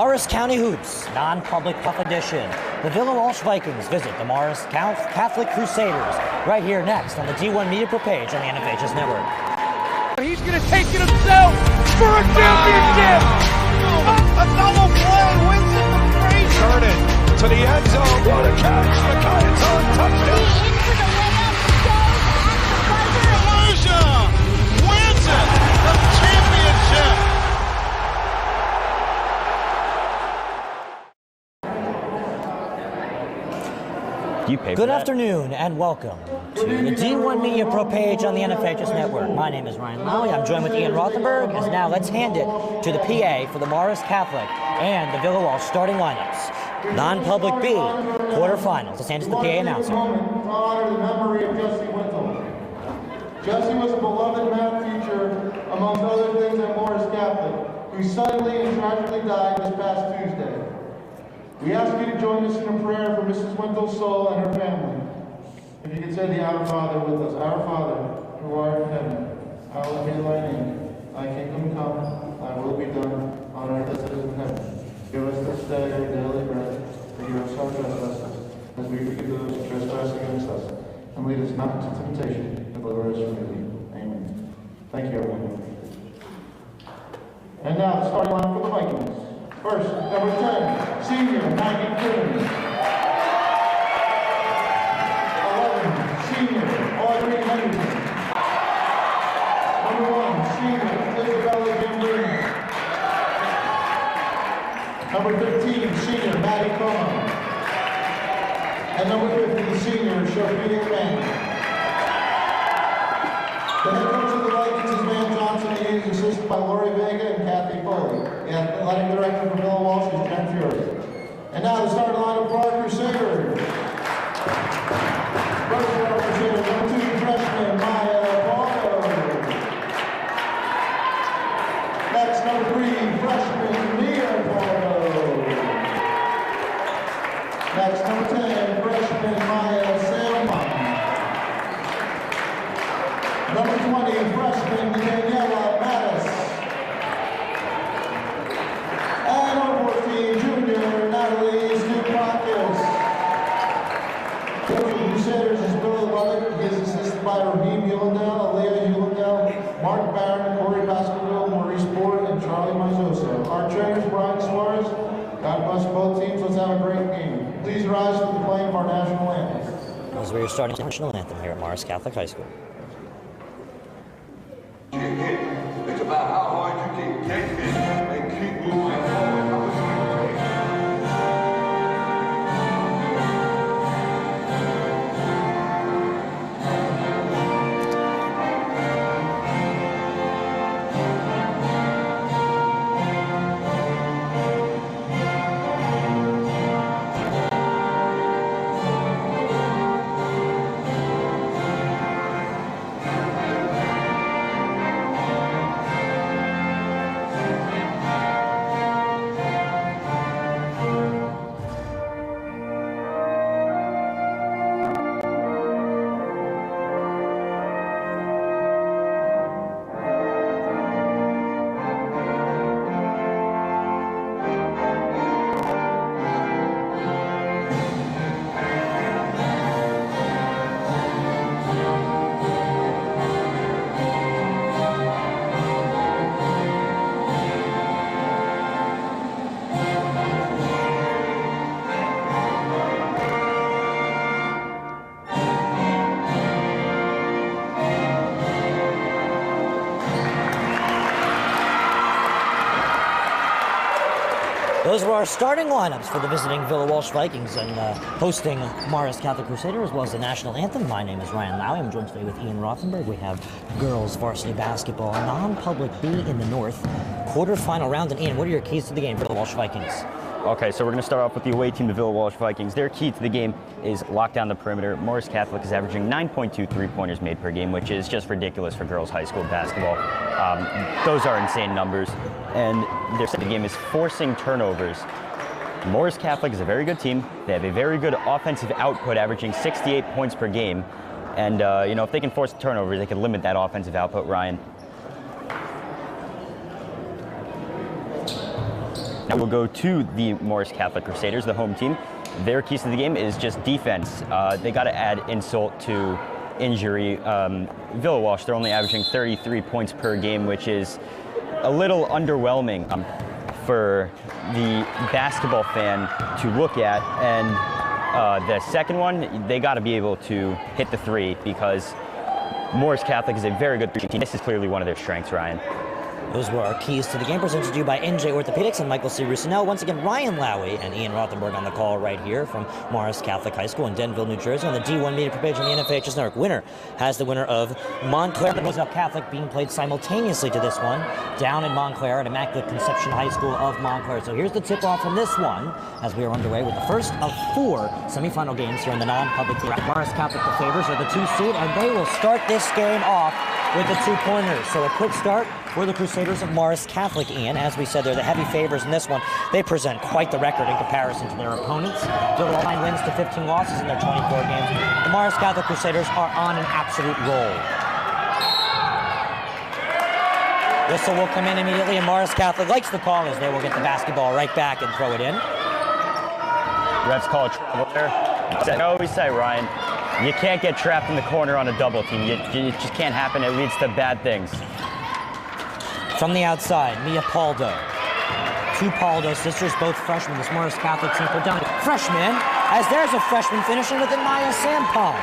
Morris County Hoops, non-public puff edition. The Villa Walsh Vikings visit the Morris Catholic Crusaders right here next on the D1 Media Pro page on the NFHS Network. He's going to take it himself for a championship! A double play wins it from Frazier! Turn it to the end zone. What a catch! McKay's on touchdown! Into the layup, goes at the buzzer. Wins it! The championship! Good afternoon and welcome to the D1 Media Pro page on the NFHS Network. My name is Ryan Lowy. I'm joined with Ian Rothenberg. As now let's hand it to the PA for the Morris Catholic and the Villa Walsh starting lineups. Non-public B, quarterfinals. Let's hand it to the PA announcer. To honor the memory of Jesse Wintle. Jesse was a beloved math teacher, among other things at Morris Catholic, who suddenly and tragically died this past Tuesday. We ask you to join us in a prayer for Mrs. Wintle's soul and her family. If you could say the Our Father with us. Our Father, who art in heaven, hallowed be thy name. Thy kingdom come, thy will be done, on earth as it is in heaven. Give us this day our daily bread, forgive us our trespasses, as we forgive those who trespass against us. And lead us not into temptation, but deliver us from evil. Amen. Thank you, everyone. And now, the starting line for the Vikings. First, number 10, senior Maggie Coons. 11, senior Audrey Henderson. Number 1, senior Isabella Gambino. Number 15, senior Maddie Como. And number 50, senior Sophia Manning. The head coach of the Vikings is Van Johnson. He is assisted by Lori Vega and Kathy Foley. The athletic director for Villa Walsh is Jen Fury. And now the starting lineup for our Crusaders. First for our Crusaders, number 2 freshman Maya Pardo. Next, number 3 freshman Mia Pardo. Next, number 10 freshman Maya Salmon. Number 20 freshman Daniela Mattis. And number 14, junior Natalie Stupakis. Coach of the Crusaders is Billy Lovett. He is assisted by Raheem Ulendale, Aaliyah Ulendale, Mark Barron, Corey Baskerville, Maurice Ford, and Charlie Mazosa. Our trainers, Brian Suarez. God bless both teams. Let's have a great game. Please rise for the playing of our national anthem. As we are starting the national anthem here at Morris Catholic High School. It's about how hard you can get it and keep moving forward. Those were our starting lineups for the visiting Villa Walsh Vikings and hosting Morris Catholic Crusader, as well as the national anthem. My name is Ryan Lowy. I'm joined today with Ian Rothenberg. We have girls varsity basketball, non-public B in the north, quarterfinal round. And Ian, what are your keys to the game for the Walsh Vikings? Okay, so we're going to start off with the away team, the Villa Walsh Vikings. Their key to the game is lock down the perimeter. Morris Catholic is averaging 9.2 three-pointers made per game, which is just ridiculous for girls high school basketball. Those are insane numbers. And their second game is forcing turnovers. Morris Catholic is a very good team. They have a very good offensive output, averaging 68 points per game. And, you know, if they can force turnovers, they can limit that offensive output, Ryan. Now we'll go to the Morris Catholic Crusaders, the home team. Their keys to the game is just defense. They got to add insult to injury. Villa Walsh, they're only averaging 33 points per game, which is a little underwhelming for the basketball fan to look at. And the second one, they got to be able to hit the three because Morris Catholic is a very good team. This is clearly one of their strengths, Ryan. Those were our keys to the game, presented to you by NJ Orthopedics and Michael C. Roussinell. Once again, Ryan Lowy and Ian Rothenberg on the call right here from Morris Catholic High School in Denville, New Jersey, on the D1 media page on the NFHS Network. Winner has the winner of Montclair and Roosevelt Catholic being played simultaneously to this one down in Montclair at Immaculate Conception High School of Montclair. So here's the tip-off from this one as we are underway with the first of 4 semifinal games here in the non-public. Morris Catholic, the favors, are the 2 seed, and they will start this game off with the 2-pointers. So a quick start for the Crusaders of Morris Catholic, Ian. As we said, they're the heavy favors in this one. They present quite the record in comparison to their opponents. 9 wins to 15 losses in their 24 games. The Morris Catholic Crusaders are on an absolute roll. Whistle will come in immediately, and Morris Catholic likes the call as they will get the basketball right back and throw it in. Refs call a trouble there. I always say, Ryan, you can't get trapped in the corner on a double team. It just can't happen. It leads to bad things. From the outside, Mia Paldo. 2 Paldo sisters, both freshmen. This Morris Catholic team predominantly freshmen, as there's a freshman finishing with Maya Sampon.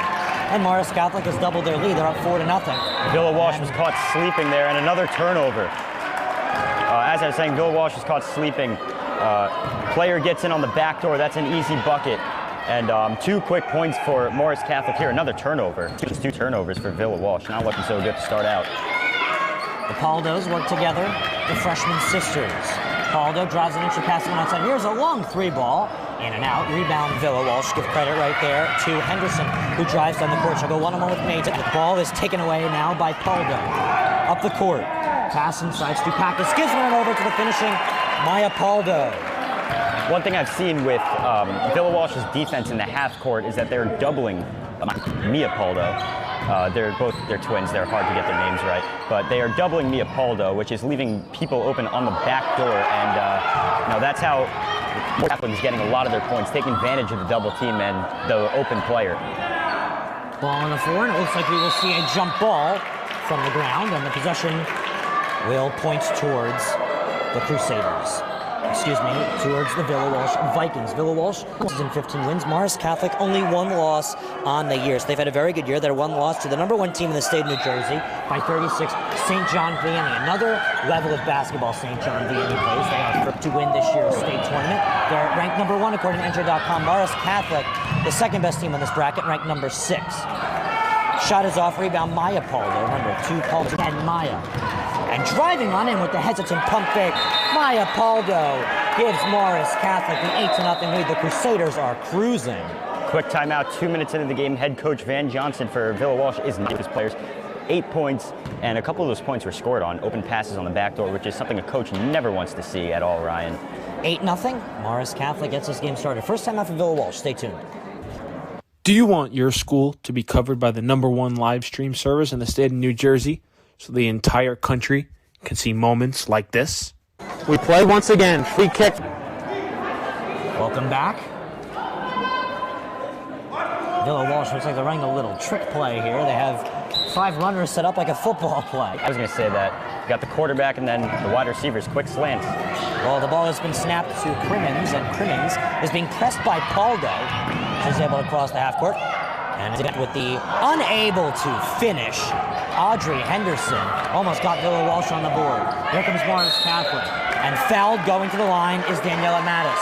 And Morris Catholic has doubled their lead. They're up 4-0. Villa Walsh was caught sleeping there, and another turnover. As I was saying, Villa Walsh was caught sleeping. Player gets in on the back door. That's an easy bucket. And 2 quick points for Morris Catholic here. Another turnover. Just 2 turnovers for Villa Walsh. Not looking so good to start out. The Paldos work together, the freshman sisters. Paldo drives an entry pass one outside. Here's a long 3 ball. In and out. Rebound Villa Walsh. Give credit right there to Henderson, who drives down the court. She'll go one-on-one with Mays. The ball is taken away now by Paldo. Up the court. Pass inside. Stupakis gives one over to the finishing Maya Paldo. One thing I've seen with Villa Walsh's defense in the half court is that they're doubling Mia Paldo. They're twins. They're hard to get their names right, but they are doubling Mia Paldo, which is leaving people open on the back door, and that's how Catholic is getting a lot of their points, taking advantage of the double team and the open player. Ball on the floor, and it looks like we will see a jump ball from the ground, and the possession will point towards the Crusaders. Towards the Villa Walsh Vikings. Villa Walsh in 15 wins. Morris Catholic only 1 loss on the year. So they've had a very good year. They're 1 loss to the #1 team in the state of New Jersey by 36, St. John Vianney. Another level of basketball St. John Vianney plays. They are to win this year's state tournament. They're ranked #1 according to NJ.com. Morris Catholic, the 2nd best team on this bracket, ranked #6. Shot is off. Rebound Maya Paldo. Number 2 Paldo and Maya. And driving on in with the hesitant pump fake, Maya Paldo gives Morris Catholic the 8-0 lead. The Crusaders are cruising. Quick timeout, 2 minutes into the game. Head coach Van Johnson for Villa Walsh is not his players. 8 points, and a couple of those points were scored on open passes on the back door, which is something a coach never wants to see at all, Ryan. 8-0. Morris Catholic gets this game started. First time out for Villa Walsh. Stay tuned. Do you want your school to be covered by the #1 live stream service in the state of New Jersey so the entire country can see moments like this? We play once again. Free kick. Welcome back. Villa Walsh looks like they're running a little trick play here. They have 5 runners set up like a football play. I was going to say that. You got the quarterback and then the wide receivers, quick slants. Well, the ball has been snapped to Crimmins, and Crimmins is being pressed by Paldo. She's able to cross the half court. And with the unable to finish, Audrey Henderson almost got Villa Walsh on the board. Here comes Morris Catholic. And fouled going to the line is Daniela Mattis.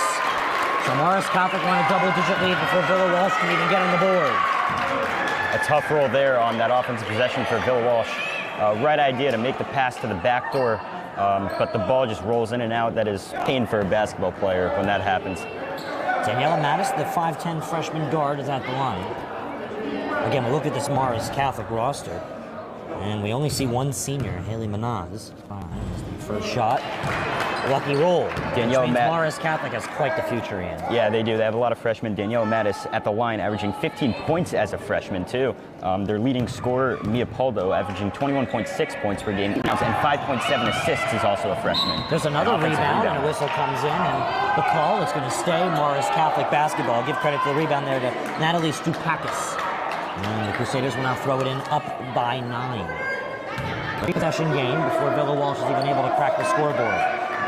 So Morris Catholic won a double-digit lead before Villa Walsh can even get on the board. A tough roll there on that offensive possession for Villa Walsh. Right idea to make the pass to the back door, but the ball just rolls in and out. That is pain for a basketball player when that happens. Daniela Mattis, the 5'10 freshman guard, is at the line. Again, we look at this Morris Catholic roster. And we only see one senior, Haley Manaz. First shot. Lucky roll. Danielle Morris Catholic has quite the future, Ian. Yeah, they do. They have a lot of freshmen. Danielle Mattis at the line, averaging 15 points as a freshman, too. Their leading scorer, Mia Poldo, averaging 21.6 points per game, and 5.7 assists, is also a freshman. There's another rebound, and a whistle comes in, and the call is going to stay Morris Catholic basketball. Give credit to the rebound there to Natalie Stupakis. And the Crusaders will now throw it in up by 9. Possession game before Villa Walsh is even able to crack the scoreboard.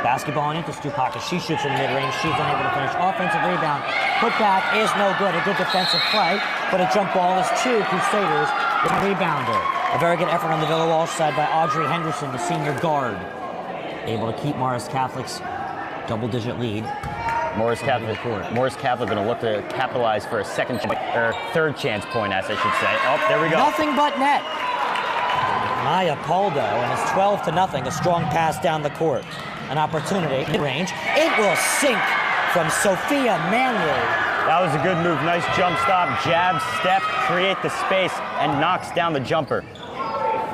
Basketball into Stupakis. She shoots in mid-range. She's unable to finish. Offensive rebound. Putback is no good. A good defensive play, but a jump ball is to Crusaders with a rebounder. A very good effort on the Villa Walsh side by Audrey Henderson, the senior guard. Able to keep Morris Catholic's double-digit lead. Morris Catholic going to look to capitalize for a third chance point, as I should say. Oh, there we go. Nothing but net. Maya Poldo, and it's 12-0. A strong pass down the court. An opportunity, mid-range. It will sink from Sophia Manley. That was a good move. Nice jump stop, jab, step, create the space, and knocks down the jumper.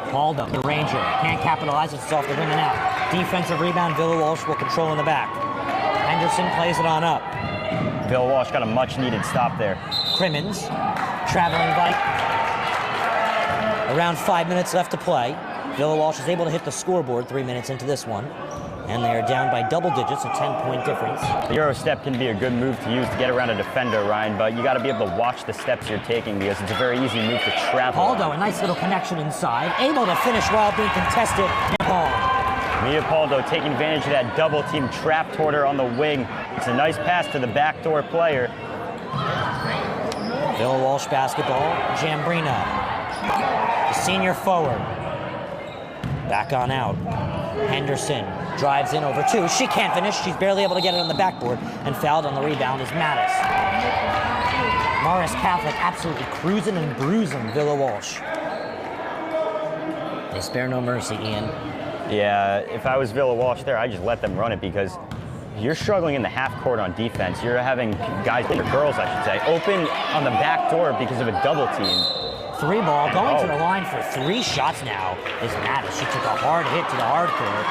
Poldo, the Ranger, can't capitalize. It's off the rim and out. Defensive rebound. Villa Walsh will control in the back. Henderson plays it on up. Villa Walsh got a much-needed stop there. Crimmins, traveling by. Around 5 minutes left to play. Villa Walsh is able to hit the scoreboard 3 minutes into this one. And they are down by double digits, a 10-point difference. The Euro step can be a good move to use to get around a defender, Ryan, but you got to be able to watch the steps you're taking because it's a very easy move to travel. Poldo, a nice little connection inside, able to finish while being contested. Mia Poldo taking advantage of that double team trap toward her on the wing. It's a nice pass to the backdoor player. Villa Walsh basketball, Jambrina, the senior forward. Back on out. Henderson drives in over 2. She can't finish. She's barely able to get it on the backboard, and fouled on the rebound is Mattis. Morris Catholic absolutely cruising and bruising Villa Walsh. They spare no mercy, Ian. Yeah, if I was Villa Walsh there, I'd just let them run it because you're struggling in the half court on defense. You're having guys, or girls, I should say, open on the back door because of a double team. 3 ball, going to the line for 3 shots now is Mattis. She took a hard hit to the hard court,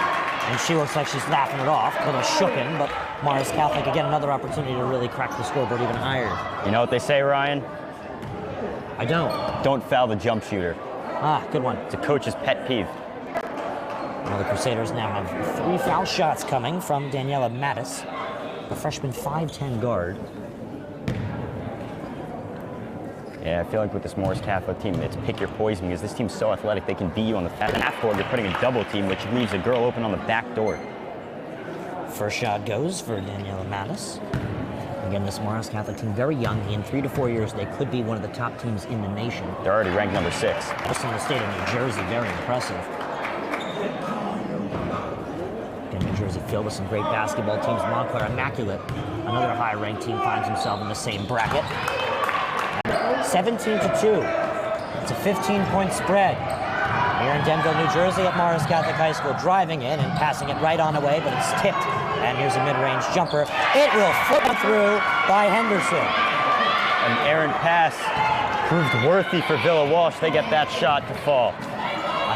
and she looks like she's laughing it off. A little shooken, but Morris Catholic, again, another opportunity to really crack the scoreboard even higher. You know what they say, Ryan? I don't. Don't foul the jump shooter. Ah, good one. It's a coach's pet peeve. Well, the Crusaders now have 3 foul shots coming from Daniela Mattis, the freshman 5'10" guard. Yeah, I feel like with this Morris Catholic team, it's pick your poison because this team's so athletic. They can beat you on the half court. You're putting a double team, which leaves a girl open on the back door. First shot goes for Daniela Mattis. Again, this Morris Catholic team, very young. In 3 to 4 years, they could be one of the top teams in the nation. They're already ranked number 6. Just in the state of New Jersey, very impressive. Again, New Jersey filled with some great basketball teams. Montclair Immaculate, another high-ranked team, finds himself in the same bracket. 17-2. It's a 15-point spread. Here in Denville, New Jersey at Morris Catholic High School, driving in and passing it right on away, but it's tipped. And here's a mid-range jumper. It will flip through by Henderson. An errant pass proved worthy for Villa Walsh. They get that shot to fall.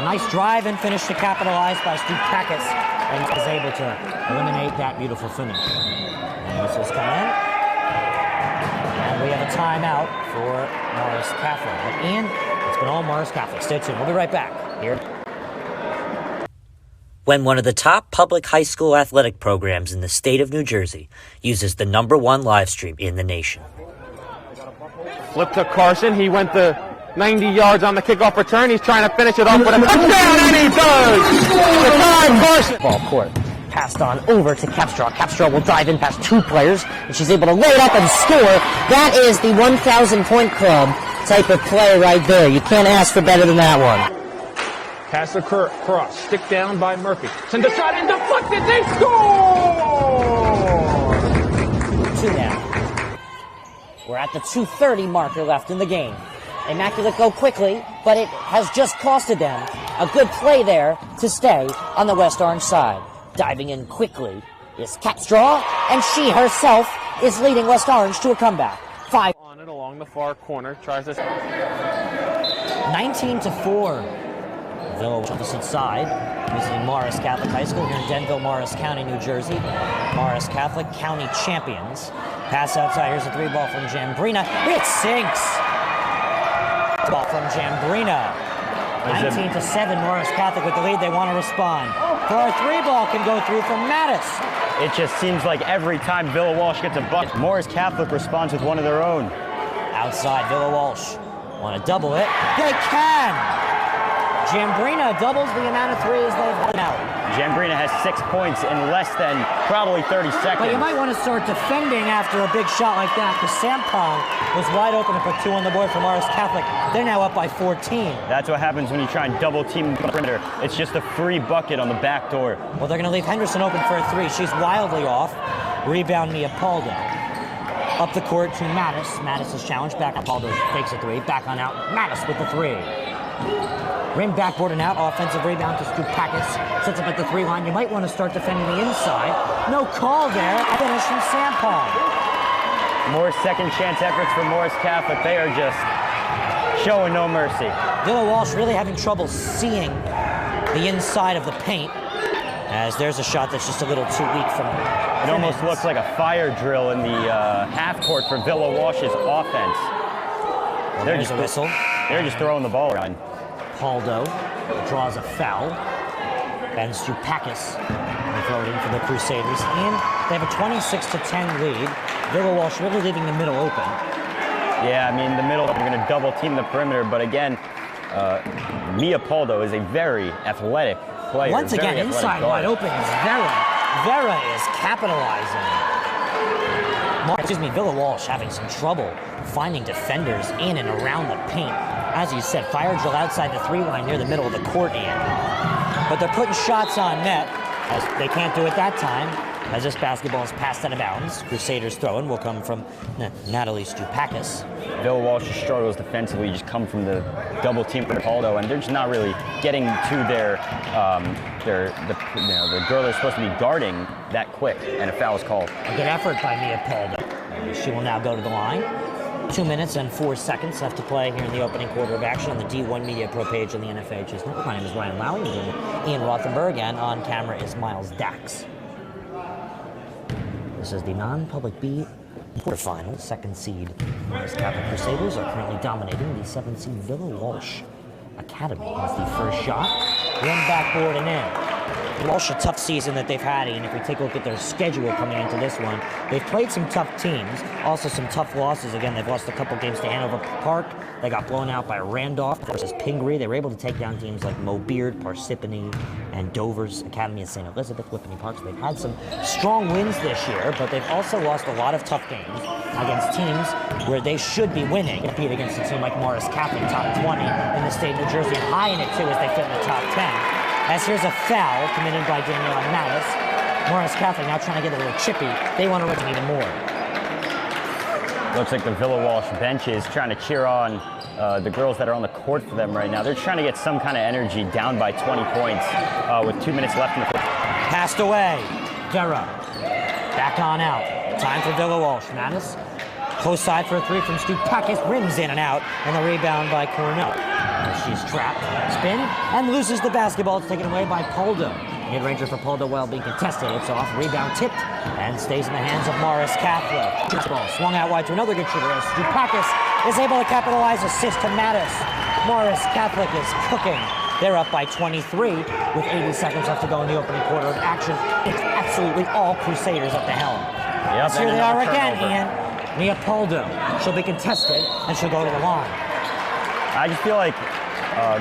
A nice drive and finish to capitalize by Stupakis, and is able to eliminate that beautiful finish. And whistles come in. And we have a timeout for Morris Catholic. But Ian, it's been all Morris Catholic. Stay tuned. We'll be right back here. When one of the top public high school athletic programs in the state of New Jersey uses the #1 live stream in the nation. Flip to Carson. He went the 90 yards on the kickoff return. He's trying to finish it off with a touchdown, and he does! The time, Carson! Ball court. Passed on over to Capstraw. Capstraw will dive in past 2 players, and she's able to lay it up and score. That is the 1,000-point club type of play right there. You can't ask for better than that one. Pass across. Stick down by Murphy. Send a shot and deflected. They score! 2 now. We're at the 2:30 marker left in the game. Immaculate go quickly, but it has just costed them a good play there to stay on the West Orange side. Diving in quickly is Capstraw, and she herself is leading West Orange to a comeback. 5 on it along the far corner. Tries to 19-4. Villa Walsh opposite side, visiting Morris Catholic High School here in Denville, Morris County, New Jersey. Morris Catholic County champions. Pass outside, here's a 3-ball from Jambrina. It sinks! Ball from Jambrina. 19-7, Morris Catholic with the lead. They want to respond. For a 3-ball can go through from Mattis. It just seems like every time Villa Walsh gets a bucket, Morris Catholic responds with one of their own. Outside, Villa Walsh want to double it. They can! Jambrina doubles the amount of threes they've held out. Jambrina has 6 points in less than probably 30 seconds. But you might want to start defending after a big shot like that, because Sampong was wide open to put 2 on the board for Morris Catholic. They're now up by 14. That's what happens when you try and double team the perimeter. It's just a free bucket on the back door. Well, they're going to leave Henderson open for a 3. She's wildly off. Rebound Leopoldo. Up the court to Mattis. Mattis is challenged. Back on Leopoldo fakes a 3. Back on out. Mattis with the 3. Rim backboard and out. Offensive rebound to Stupakis. Sets up at the 3-line. You might want to start defending the inside. No call there. Finish from Sampong. More second chance efforts for Morris Catholic. They are just showing no mercy. Villa Walsh really having trouble seeing the inside of the paint, as there's a shot that's just a little too weak from It almost looks like a fire drill in the half court for Villa Walsh's offense. Well, there's a whistle. They're just throwing the ball around. Paldo draws a foul. And Stupakis will throw it in for the Crusaders. And they have a 26-10 lead. Villa Walsh really leaving the middle open. Yeah, I mean, the middle, they're going to double team the perimeter, but again, Leopoldo is a very athletic player. Once again, inside wide open is Vera. Vera is capitalizing. Villa Walsh having some trouble finding defenders in and around the paint. As you said, fire drill outside the 3-line near the middle of the court, Ian. But they're putting shots on net, as they can't do it that time, as this basketball is passed out of bounds. Crusaders throw-in will come from Natalie Stupakis. Villa Walsh's struggles defensively just come from the double team for Paldo, and they're just not really getting to the girl they're supposed to be guarding that quick, and a foul is called. A good effort by Mia Paldo. She will now go to the line. 2 minutes and 4 seconds left to play here in the opening quarter of action on the D1 Media Pro page on the NFHS Network. My name is Ryan Lowy, and Ian Rothenberg, and on camera is Miles Dax. This is the non-public B quarterfinal. Second seed Morris Catholic Crusaders are currently dominating the 7th seed Villa Walsh Academy. As the first shot, rim backboard and in. Walsh, a tough season that they've had, and if we take a look at their schedule coming into this one, they've played some tough teams, also some tough losses. Again, they've lost a couple games to Hanover Park. They got blown out by Randolph versus Pingree. They were able to take down teams like Mobeard, Parsippany, and Dover's Academy of St. Elizabeth, Whippany Park. So they've had some strong wins this year, but they've also lost a lot of tough games against teams where they should be winning. Compete against a team like Morris Catholic, top 20 in the state of New Jersey, high in it too as they fit in the top 10. As here's a foul committed by Danielle Mattis. Morris Catholic now trying to get a little chippy. They want to win even more. Looks like the Villa Walsh bench is trying to cheer on the girls that are on the court for them right now. They're trying to get some kind of energy, down by 20 points with 2 minutes left in the fourth. Passed away. Vera. Back on out. Time for Villa Walsh. Mattis. Close side for a 3 from Stupakis. Rims in and out. And the rebound by Cornell. She's trapped. Spin and loses the basketball. It's taken away by Poldo. Mid-ranger for Poldo while being contested. It's off. Rebound tipped and stays in the hands of Morris Catholic. Ball swung out wide to another good shooter as Stupakis is able to capitalize. Assist to Mattis. Morris Catholic is cooking. They're up by 23 with 80 seconds left to go in the opening quarter of action. It's absolutely all Crusaders at the helm. Yep, here they are again, Ian. Leopoldo. She'll be contested and she'll go to the line. I just feel like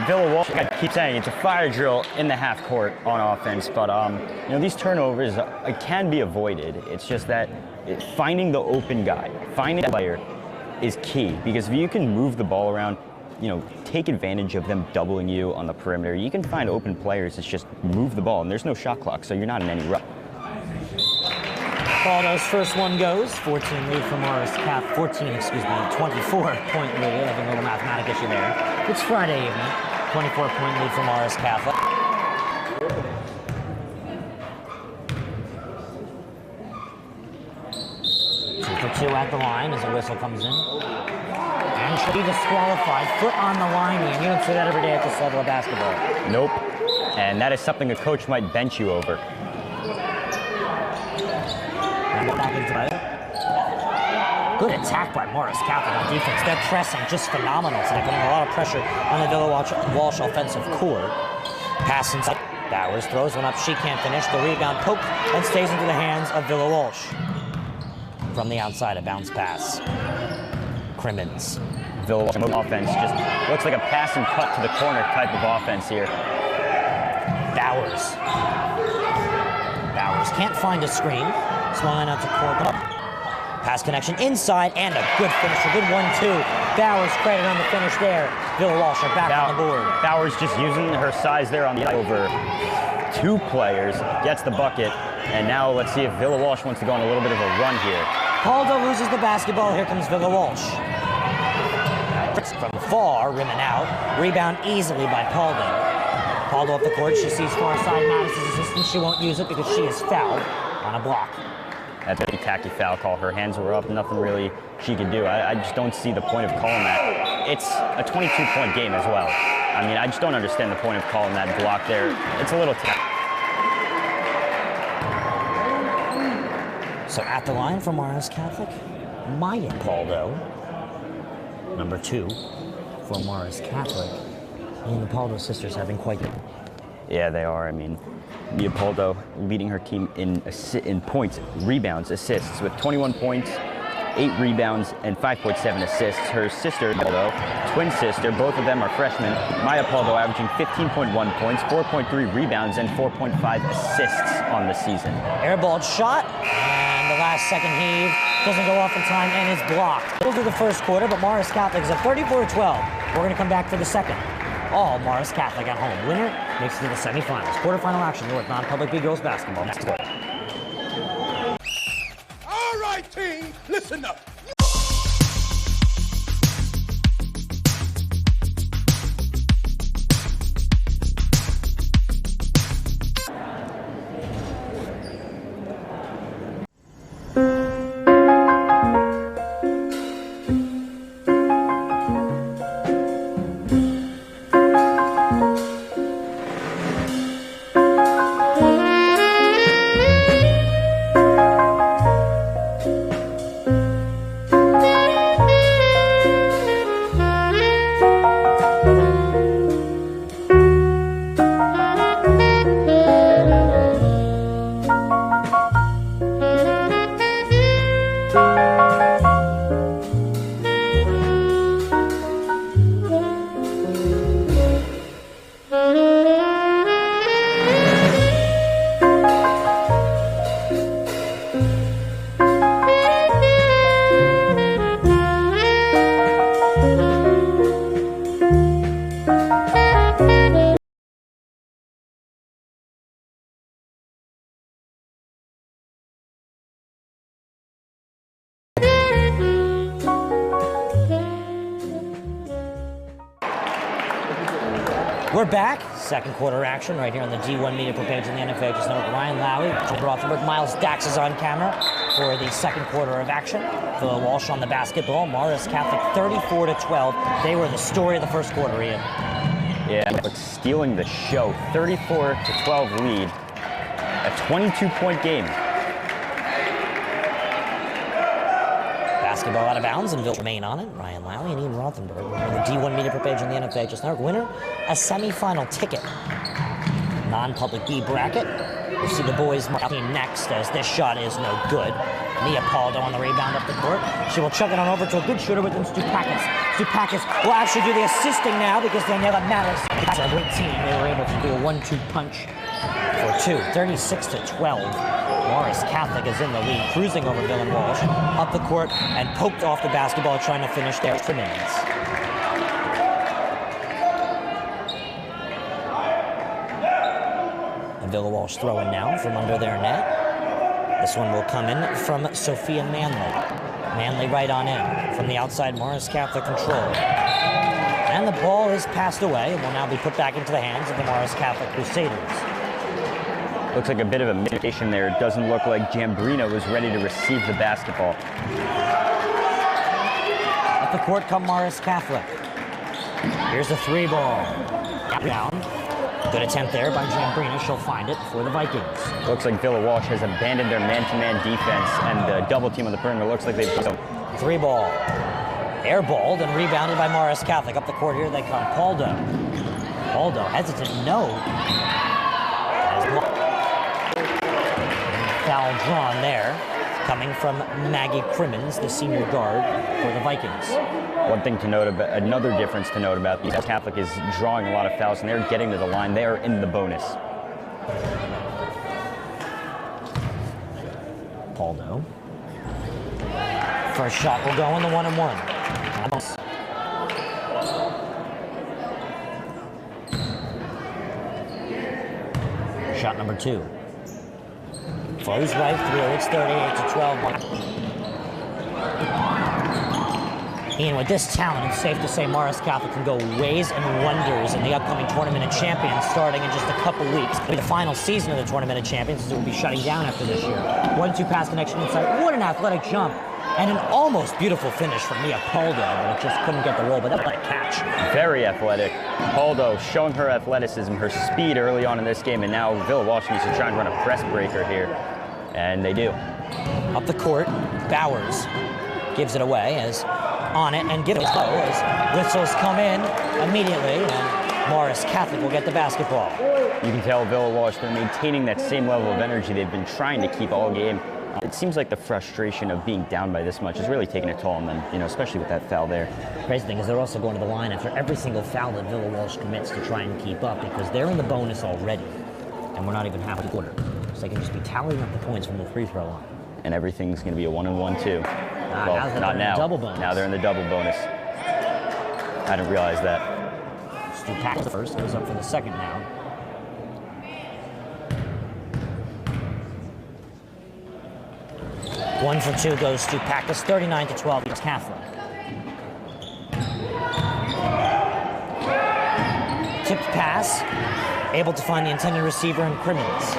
Villa Walsh, I keep saying it's a fire drill in the half court on offense, but these turnovers can be avoided. It's just that finding the open guy, finding the player is key, because if you can move the ball around, take advantage of them doubling you on the perimeter, you can find open players. It's just move the ball, and there's no shot clock, so you're not in any rush. Baldo's first one goes. 14 lead for Morris Catholic. 24-point lead. Having a little mathematic issue there. It's Friday evening. 24-point lead for Morris Catholic. Two for 2 at the line as a whistle comes in. And should be disqualified. Foot on the line, and you don't see that every day at this level of basketball. Nope. And that is something a coach might bench you over. Good attack by Morris Catholic on defense. They're pressing just phenomenal tonight, putting a lot of pressure on the Villa Walsh offensive core. Pass inside. Bowers throws one up. She can't finish. The rebound poked and stays into the hands of Villa Walsh. From the outside, a bounce pass. Crimmins. Villa Walsh offense just looks like a pass and cut to the corner type of offense here. Bowers. Bowers can't find a screen. Smiling out to court. Pass connection inside and a good finish. A good 1-2. Bowers credit on the finish there. Villa Walsh are back on the board. Bowers just using her size there on the over two players. Gets the bucket. And now let's see if Villa Walsh wants to go on a little bit of a run here. Paldo loses the basketball. Here comes Villa Walsh. From far, rimming out. Rebound easily by Paldo. Paldo up the court. She sees far side Madison's assistant. She won't use it because she is fouled on a block. That's a tacky foul call. Her hands were up. Nothing really she could do. I just don't see the point of calling that. It's a 22-point game as well. I mean, I just don't understand the point of calling that block there. It's a little tacky. So at the line for Morris Catholic, Maya Paldo. Number 2 for Morris Catholic. And the Paldo sisters having quite good. Yeah, they are. I mean, Mia Paldo leading her team in points, rebounds, assists with 21 points, 8 rebounds, and 5.7 assists. Her sister, Paldo, twin sister, both of them are freshmen. Maya Paldo averaging 15.1 points, 4.3 rebounds, and 4.5 assists on the season. Airballed shot, and the last second heave doesn't go off in time and is blocked. We'll do the first quarter, but Morris Catholic is up 34-12. We're going to come back for the second. All Morris Catholic at home. Winner makes it to the semifinals. Quarterfinal action, North non-public B girls basketball. Next quarter. All right, team, listen up. We're back. Second quarter action right here on the D1 Media Pro page in the NFHS Network. Ryan Lowy, Ian Rothenberg, Miles Dax is on camera for the second quarter of action. Villa Walsh on the basketball. Morris Catholic 34-12. They were the story of the first quarter, Ian. Yeah, but stealing the show. 34-12 lead. A 22-point game. Basketball out of bounds, and Villa remain on it. Ryan Lowy and Ian Rothenberg on the D1 Media Pro page on the NFHS Network. Winner, a semifinal ticket. Non-public B bracket. We'll see the boys marking next as this shot is no good. Mia Paldo on the rebound up the court. She will chuck it on over to a good shooter within Stupakis. Stupakis will actually do the assisting now because Daniela Mattis. That's a great team. They were able to do a 1-2 punch for 2. 36-12. Morris Catholic is in the lead, cruising over Villa Walsh. Up the court and poked off the basketball, trying to finish there for Mims. And Villa Walsh throwing now from under their net. This one will come in from Sophia Manley. Manley right on in. From the outside, Morris Catholic control. And the ball is passed away and will now be put back into the hands of the Morris Catholic Crusaders. Looks like a bit of a mitigation there. It doesn't look like Jambrino was ready to receive the basketball. Up the court come Morris Catholic. Here's the 3 ball. Down. Good attempt there by Jambrino. She'll find it for the Vikings. Looks like Villa Walsh has abandoned their man-to-man defense, and the double team on the perimeter looks like they've... 3 ball. Airballed and rebounded by Morris Catholic. Up the court here they come. Paldo. Paldo hesitant. No. Foul drawn there. Coming from Maggie Crimmins, the senior guard for the Vikings. One thing to note about, another difference to note about these, Catholic is drawing a lot of fouls, and they're getting to the line. They are in the bonus. Paldo. First shot will go on the 1-and-1. Shot number 2. Flows right through. It's 38-12. Ian, with this talent, it's safe to say Morris Catholic can go ways and wonders in the upcoming Tournament of Champions starting in just a couple weeks. It'll be the final season of the Tournament of Champions, as it will be shutting down after this year. 1-2 pass connection inside. What an athletic jump. And an almost beautiful finish from Mia Paldo, but it just couldn't get the roll, but that catch. Very athletic. Paldo showing her athleticism, her speed early on in this game, and now Villa Walsh needs to try and run a press breaker here. And they do. Up the court, Bowers gives it away as on it and give it low as whistles come in immediately, and Morris Catholic will get the basketball. You can tell Villa Walsh, they're maintaining that same level of energy they've been trying to keep all game. It seems like the frustration of being down by this much is really taking a toll on them, you know, especially with that foul there. Crazy thing is they're also going to the line after every single foul that Villa Walsh commits to try and keep up, because they're in the bonus already, and we're not even half the quarter. So they can just be tallying up the points from the free throw line. And everything's going to be a 1-and-1 too. Well, now not now. Double bonus. Now they're in the double bonus. I didn't realize that. Stu Pack's first, goes up for the second now. One for 2 goes to Packus, 39-12 against Catholic. Tipped pass, able to find the intended receiver in Crimmins.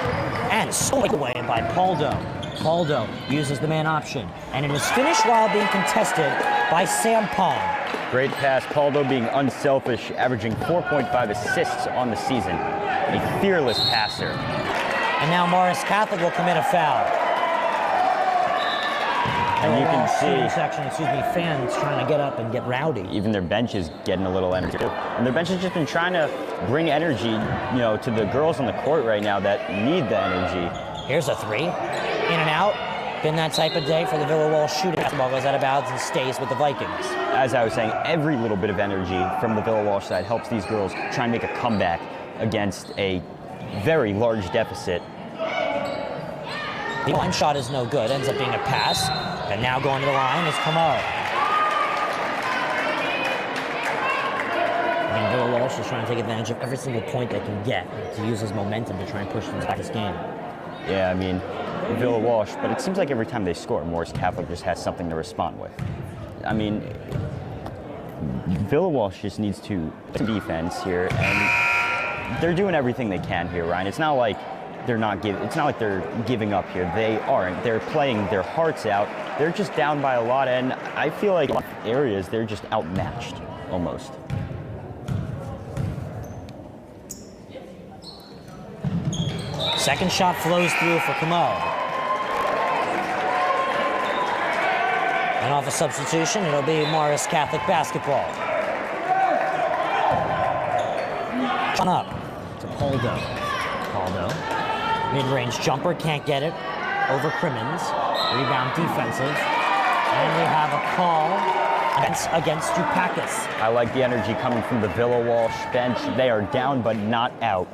And stolen away by Paldo. Paldo uses the man option, and it is finished while being contested by Sam Pong. Great pass, Paldo being unselfish, averaging 4.5 assists on the season. A fearless passer. And now Morris Catholic will commit a foul. And you can see fans trying to get up and get rowdy. Even their bench is getting a little energy too. And their bench has just been trying to bring energy, you know, to the girls on the court right now that need the energy. Here's a 3, in and out. Been that type of day for the Villa Walsh shooting. Basketball goes out of bounds and stays with the Vikings. As I was saying, every little bit of energy from the Villa Walsh side helps these girls try and make a comeback against a very large deficit. The line shot is no good, ends up being a pass. And now going to the line is Camo. Again, Villa Walsh is trying to take advantage of every single point they can get to use his momentum to try and push them back this game. Yeah, I mean, Villa Walsh, but it seems like every time they score, Morris Catholic just has something to respond with. I mean, Villa Walsh just needs to defense here, and they're doing everything they can here, Ryan. It's not like they're not giving. It's not like they're giving up here. They aren't. They're playing their hearts out. They're just down by a lot, and I feel like in areas they're just outmatched almost. Second shot flows through for Camo. And off a substitution, it'll be Morris Catholic basketball. On up to Paldo. Paldo. Mid-range jumper, can't get it. Over Crimmins. Rebound defensive. And we have a call against Dupakis. I like the energy coming from the Villa Walsh bench. They are down but not out.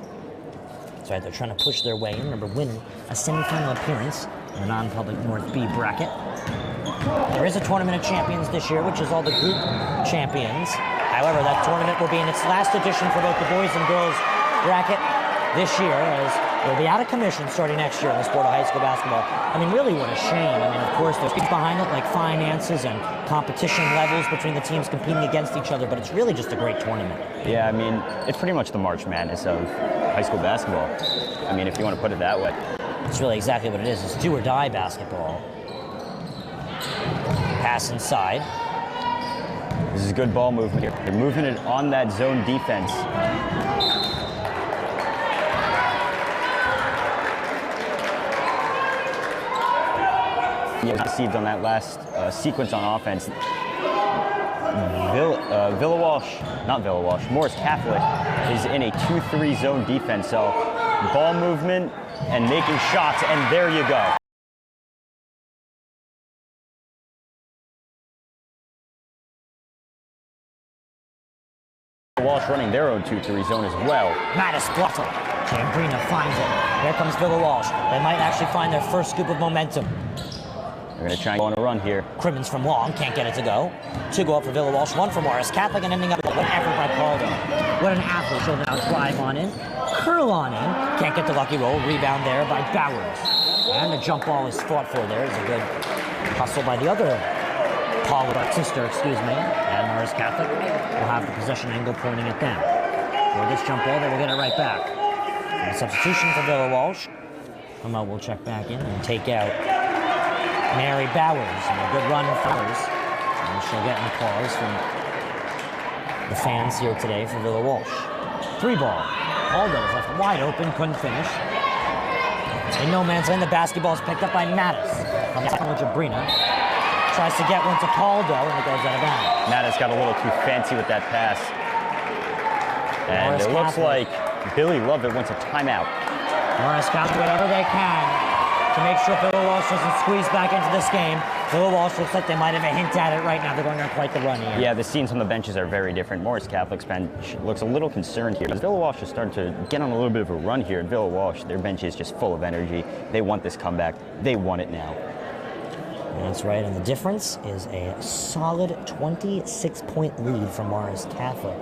That's right, they're trying to push their way in. Remember, winning a semifinal appearance in the non-public North B bracket. There is a Tournament of Champions this year, which is all the group champions. However, that tournament will be in its last edition for both the boys and girls bracket this year, as It'll be out of commission starting next year in the sport of high school basketball. I mean, really, what a shame. I mean, of course, there's things behind it like finances and competition levels between the teams competing against each other, but it's really just a great tournament. Yeah, I mean, it's pretty much the March Madness of high school basketball. I mean, if you want to put it that way. It's really exactly what it is. It's do or die basketball. Pass inside. This is good ball movement here. They're moving it on that zone defense. Received on that last sequence on offense. Morris Catholic is in a 2-3 zone defense. So ball movement and making shots, and there you go. Walsh running their own 2-3 zone as well. Mattis blocks it. Jambrina finds it. Here comes Villa Walsh. They might actually find their first scoop of momentum. They're going to try and go on a run here. Crimmins from long, can't get it to go. Two go up for Villa Walsh, one for Morris Catholic, and ending up with an effort by Caldo. What an athlete, she'll now drive on in, curl on in, can't get the lucky roll, rebound there by Bowers. And the jump ball is fought for there. It's a good hustle by the other sister, and Morris Catholic will have the possession angle pointing at them. For this jump ball, they will get it right back. And a substitution for Villa Walsh. We'll check back in and take out Mary Bowers, and a good run for Bowers. And she'll get an applause from the fans here today for Villa Walsh. 3-ball. Aldo is left wide open, couldn't finish. In no man's land, the basketball is picked up by Mattis. From Jambrina. Tries to get one to Caldo, and it goes out of bounds. Mattis got a little too fancy with that pass. And Morris it looks Catholic. like Billy Lovett wants a timeout. Morris Catholic, whatever they can to make sure Villa Walsh doesn't squeeze back into this game. Villa Walsh looks like they might have a hint at it right now. They're going on quite the run here. Yeah, the scenes on the benches are very different. Morris Catholic's bench looks a little concerned here. Villa Walsh is starting to get on a little bit of a run here. Villa Walsh, their bench is just full of energy. They want this comeback. They want it now. That's right, and the difference is a solid 26-point lead for Morris Catholic.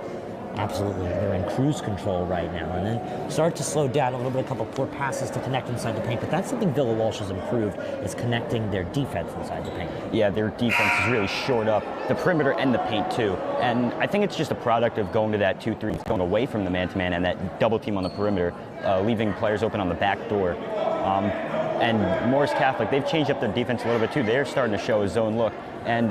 Absolutely, they're in cruise control right now, and then start to slow down a little bit, a couple poor passes to connect inside the paint, but that's something Villa Walsh has improved, is connecting their defense inside the paint. Yeah, their defense is really shored up, the perimeter and the paint too, and I think it's just a product of going to that 2-3, going away from the man-to-man and that double team on the perimeter, leaving players open on the back door. And Morris Catholic, they've changed up their defense a little bit too. They're starting to show a zone look. And,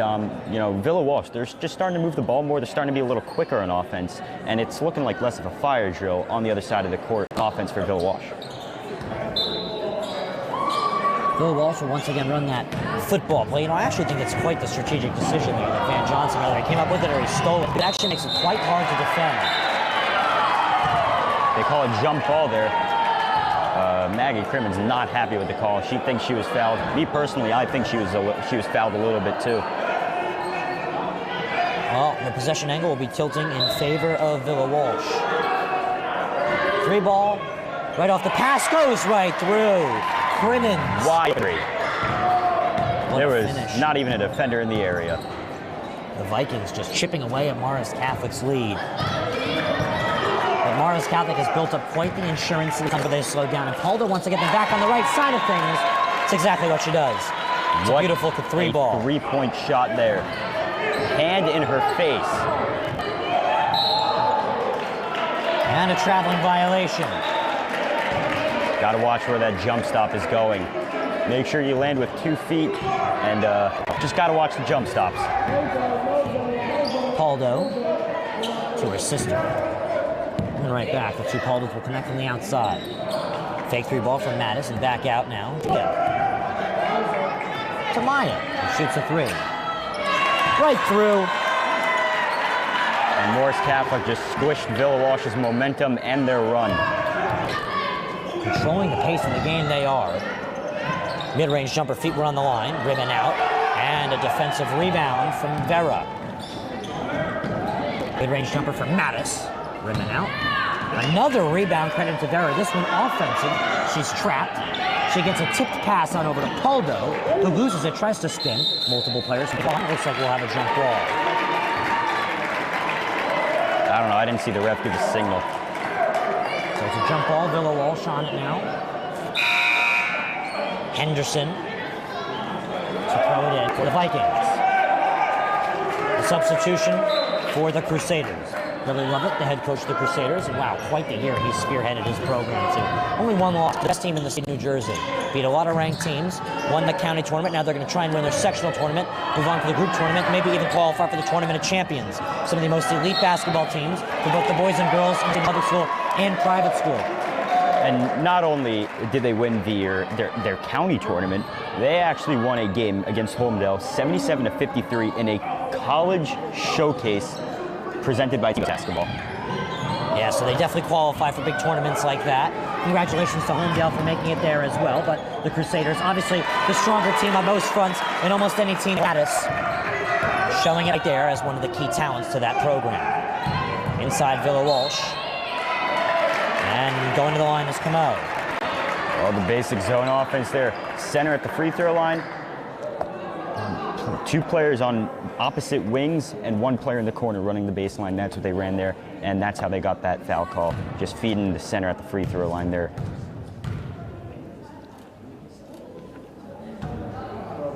Villa Walsh, they're just starting to move the ball more. They're starting to be a little quicker on offense. And it's looking like less of a fire drill on the other side of the court offense for Villa Walsh. Villa Walsh will once again run that football play. I actually think it's quite the strategic decision there that Van Johnson, whether he came up with it or he stole it, it actually makes it quite hard to defend. They call it jump ball there. Maggie Crimmon's not happy with the call. She thinks she was fouled. Me personally, I think she was fouled a little bit too. Well, the possession angle will be tilting in favor of Villa Walsh. 3-ball, right off the pass, goes right through. Crimmins. Wide three. There was not even a defender in the area. The Vikings just chipping away at Morris Catholic's lead. But Morris Catholic has built up quite the insurance until they slow down. And Calder wants to get them back on the right side of things. It's exactly what she does. It's a beautiful 3-ball. 3-point shot there. Hand in her face. And a traveling violation. Got to watch where that jump stop is going. Make sure you land with 2 feet, and just got to watch the jump stops. Caldo to her sister. And right back, the two Caldos will connect from the outside. Fake 3-ball from Mattis, and back out now. To Maya, who shoots a 3. Right through. And Morris Catholic just squished Villa Walsh's momentum and their run. Controlling the pace of the game they are. Mid-range jumper, feet were on the line, ribbon out, and a defensive rebound from Vera. Mid-range jumper from Mattis, ribbon out. Another rebound credit to Vera, this one offensive. She's trapped. She gets a tipped pass on over to Caldo, who loses it, tries to spin. Multiple players. Looks like we'll have a jump ball. I don't know, I didn't see the ref give a signal. So it's a jump ball, Villa Walsh on it now. Henderson to throw it in for the Vikings. The substitution for the Crusaders. Billy Lovett, the head coach of the Crusaders, and wow, quite the year he spearheaded his program too. Only one loss, the best team in the state of New Jersey. Beat a lot of ranked teams, won the county tournament. Now they're going to try and win their sectional tournament, move on to the group tournament, maybe even qualify for the Tournament of Champions. Some of the most elite basketball teams for both the boys and girls in public school and private school. And not only did they win their county tournament, they actually won a game against Holmdel, 77-53 in a college showcase presented by Team Basketball. Yeah, so they definitely qualify for big tournaments like that. Congratulations to Holmdel for making it there as well. But the Crusaders, obviously the stronger team on most fronts in almost any team. Mattis showing it right there as one of the key talents to that program. Inside Villa Walsh. And going to the line is Camo. Well, the basic zone offense there. Center at the free throw line. Two players on opposite wings and one player in the corner running the baseline. That's what they ran there, and that's how they got that foul call. Just feeding the center at the free throw line there.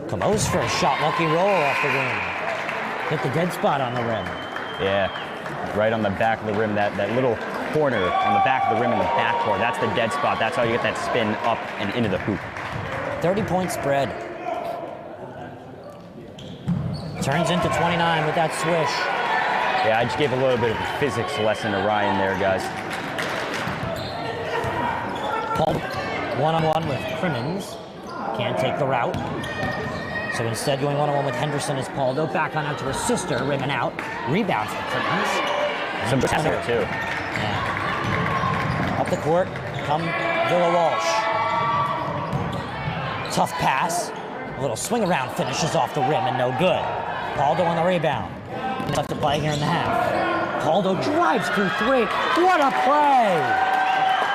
Camo's first shot, lucky roll off the rim. Hit the dead spot on the rim. Yeah, right on the back of the rim, that little corner on the back of the rim in the backcourt. That's the dead spot. That's how you get that spin up and into the hoop. 30-point spread. Turns into 29 with that swish. Yeah, I just gave a little bit of a physics lesson to Ryan there, guys. Paul one-on-one with Crimmins. Can't take the route. So instead going one-on-one with Henderson is Paldo. Back on out to his sister, rimming out. Rebound for Crimmins. Some pass there, too. Yeah. Up the court, come Villa Walsh. Tough pass. A little swing around finishes off the rim and no good. Paldo on the rebound. Left to play here in the half. Paldo drives through three. What a play!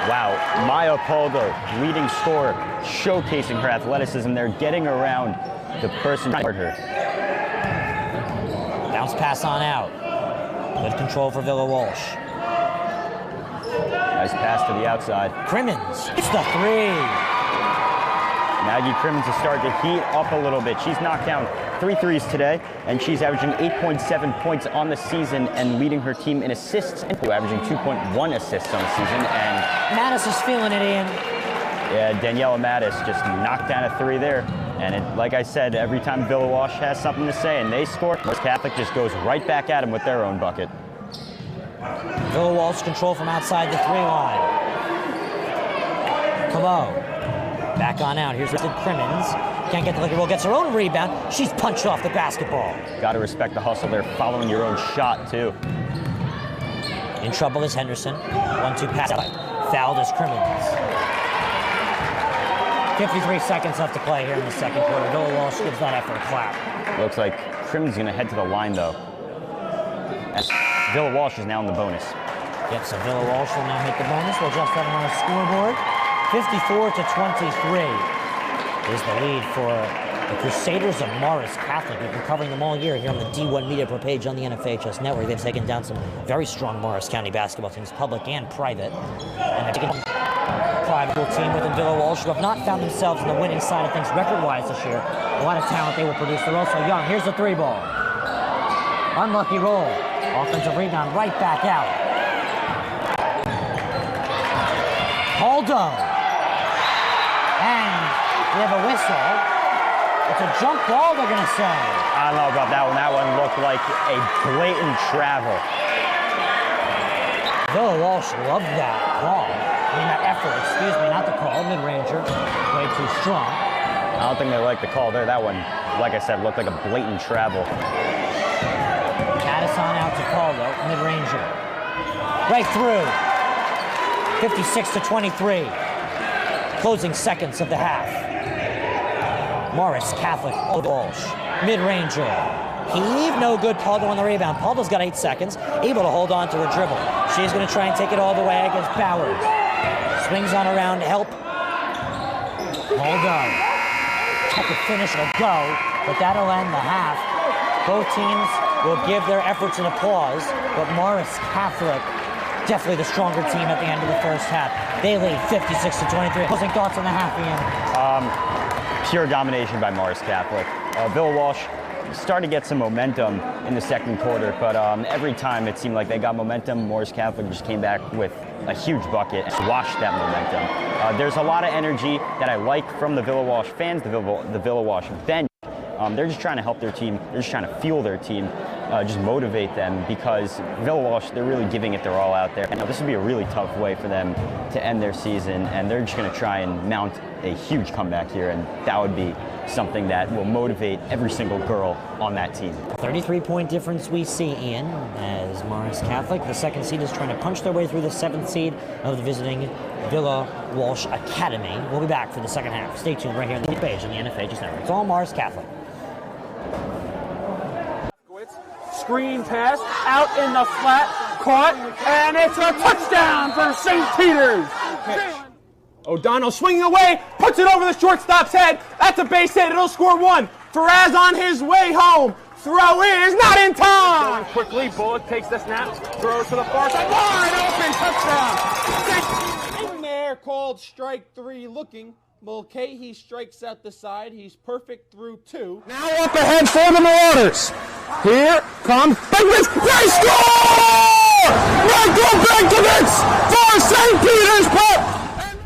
Wow, Maya Paldo, leading scorer, showcasing her athleticism there, getting around the person who hurt her. Bounce pass on out. Good control for Villa Walsh. Nice pass to the outside. Crimmins, it's the three. Maggie Crimmins is starting to heat up a little bit. She's knocked down 3 threes today, and she's averaging 8.7 points on the season and leading her team in assists, and averaging 2.1 assists on the season. And Mattis is feeling it, Ian. Yeah, Daniela Mattis just knocked down a 3 there. And like I said, every time Villa Walsh has something to say and they score, Morris Catholic just goes right back at them with their own bucket. Villa Walsh control from outside the 3-line. Come on. Back on out. Here's Richard Crimmins. Can't get the liquor roll. Gets her own rebound. She's punched off the basketball. Got to respect the hustle there, following your own shot, too. In trouble is Henderson. 1-2 pass. Fouled is Crimmins. 53 seconds left to play here in the second quarter. Villa Walsh gives that effort a clap. Looks like Crimmins is going to head to the line, though. As Villa Walsh is now in the bonus. Yep, so Villa Walsh will now hit the bonus. We'll just have it on the scoreboard. 54-23 is the lead for the Crusaders of Morris Catholic. We've been covering them all year here on the D1 Media Pro page on the NFHS Network. They've taken down some very strong Morris County basketball teams, public and private. And they've taken a private team within Villa Walsh who have not found themselves in the winning side of things record-wise this year. A lot of talent they will produce. They're also young. Here's the 3-ball. Unlucky roll. Offensive rebound right back out. Paldo. And we have a whistle. It's a jump ball, they're going to say. I don't know about that one. That one looked like a blatant travel. Villa Walsh loved that call. I mean, that effort, excuse me, not the call. Mid-ranger, way too strong. I don't think they like the call there. That one, like I said, looked like a blatant travel. Addison out to Paldo, mid-ranger. Right through. 56-23. Closing seconds of the half. Morris Catholic, Walsh, mid-ranger. Heave, no good. Paldo on the rebound. Paldo's got 8 seconds, able to hold on to her dribble. She's going to try and take it all the way against Bowers. Swings on around to help. Paldo. At the finish, it'll go, but that'll end the half. Both teams will give their efforts an applause, but Morris Catholic definitely the stronger team at the end of the first half. They lead 56-23. Closing thoughts on the half, Ian? Pure domination by Morris Catholic. Bill Walsh started to get some momentum in the second quarter, but every time it seemed like they got momentum, Morris Catholic just came back with a huge bucket and squashed that momentum. There's a lot of energy that I like from the Villa Walsh fans, the Villa Walsh bench. They're just trying to help their team. They're just trying to fuel their team, just motivate them, because Villa Walsh, they're really giving it their all out there. And this would be a really tough way for them to end their season, and they're just going to try and mount a huge comeback here, and that would be something that will motivate every single girl on that team. 33-point difference we see, Ian, as Morris Catholic, the second seed, is trying to punch their way through the seventh seed of the visiting Villa Walsh Academy. We'll be back for the second half. Stay tuned right here on the page on the NFHS Network. It's all Morris Catholic. Screen pass out in the flat, caught, and it's a touchdown for St. Peter's. O'Donnell swinging away, puts it over the shortstop's head. That's a base hit. It'll score one. Faraz on his way home. Throw in is not in time. Going quickly, Bullock takes the snap, throws to the far side. Wide open touchdown. In there, called strike three. Looking. Mulcahy strikes out the side. He's perfect through two. Now up ahead for the Marauders. Here comes Biggs. They score! Michael Benkovich for St. Peter's Pep.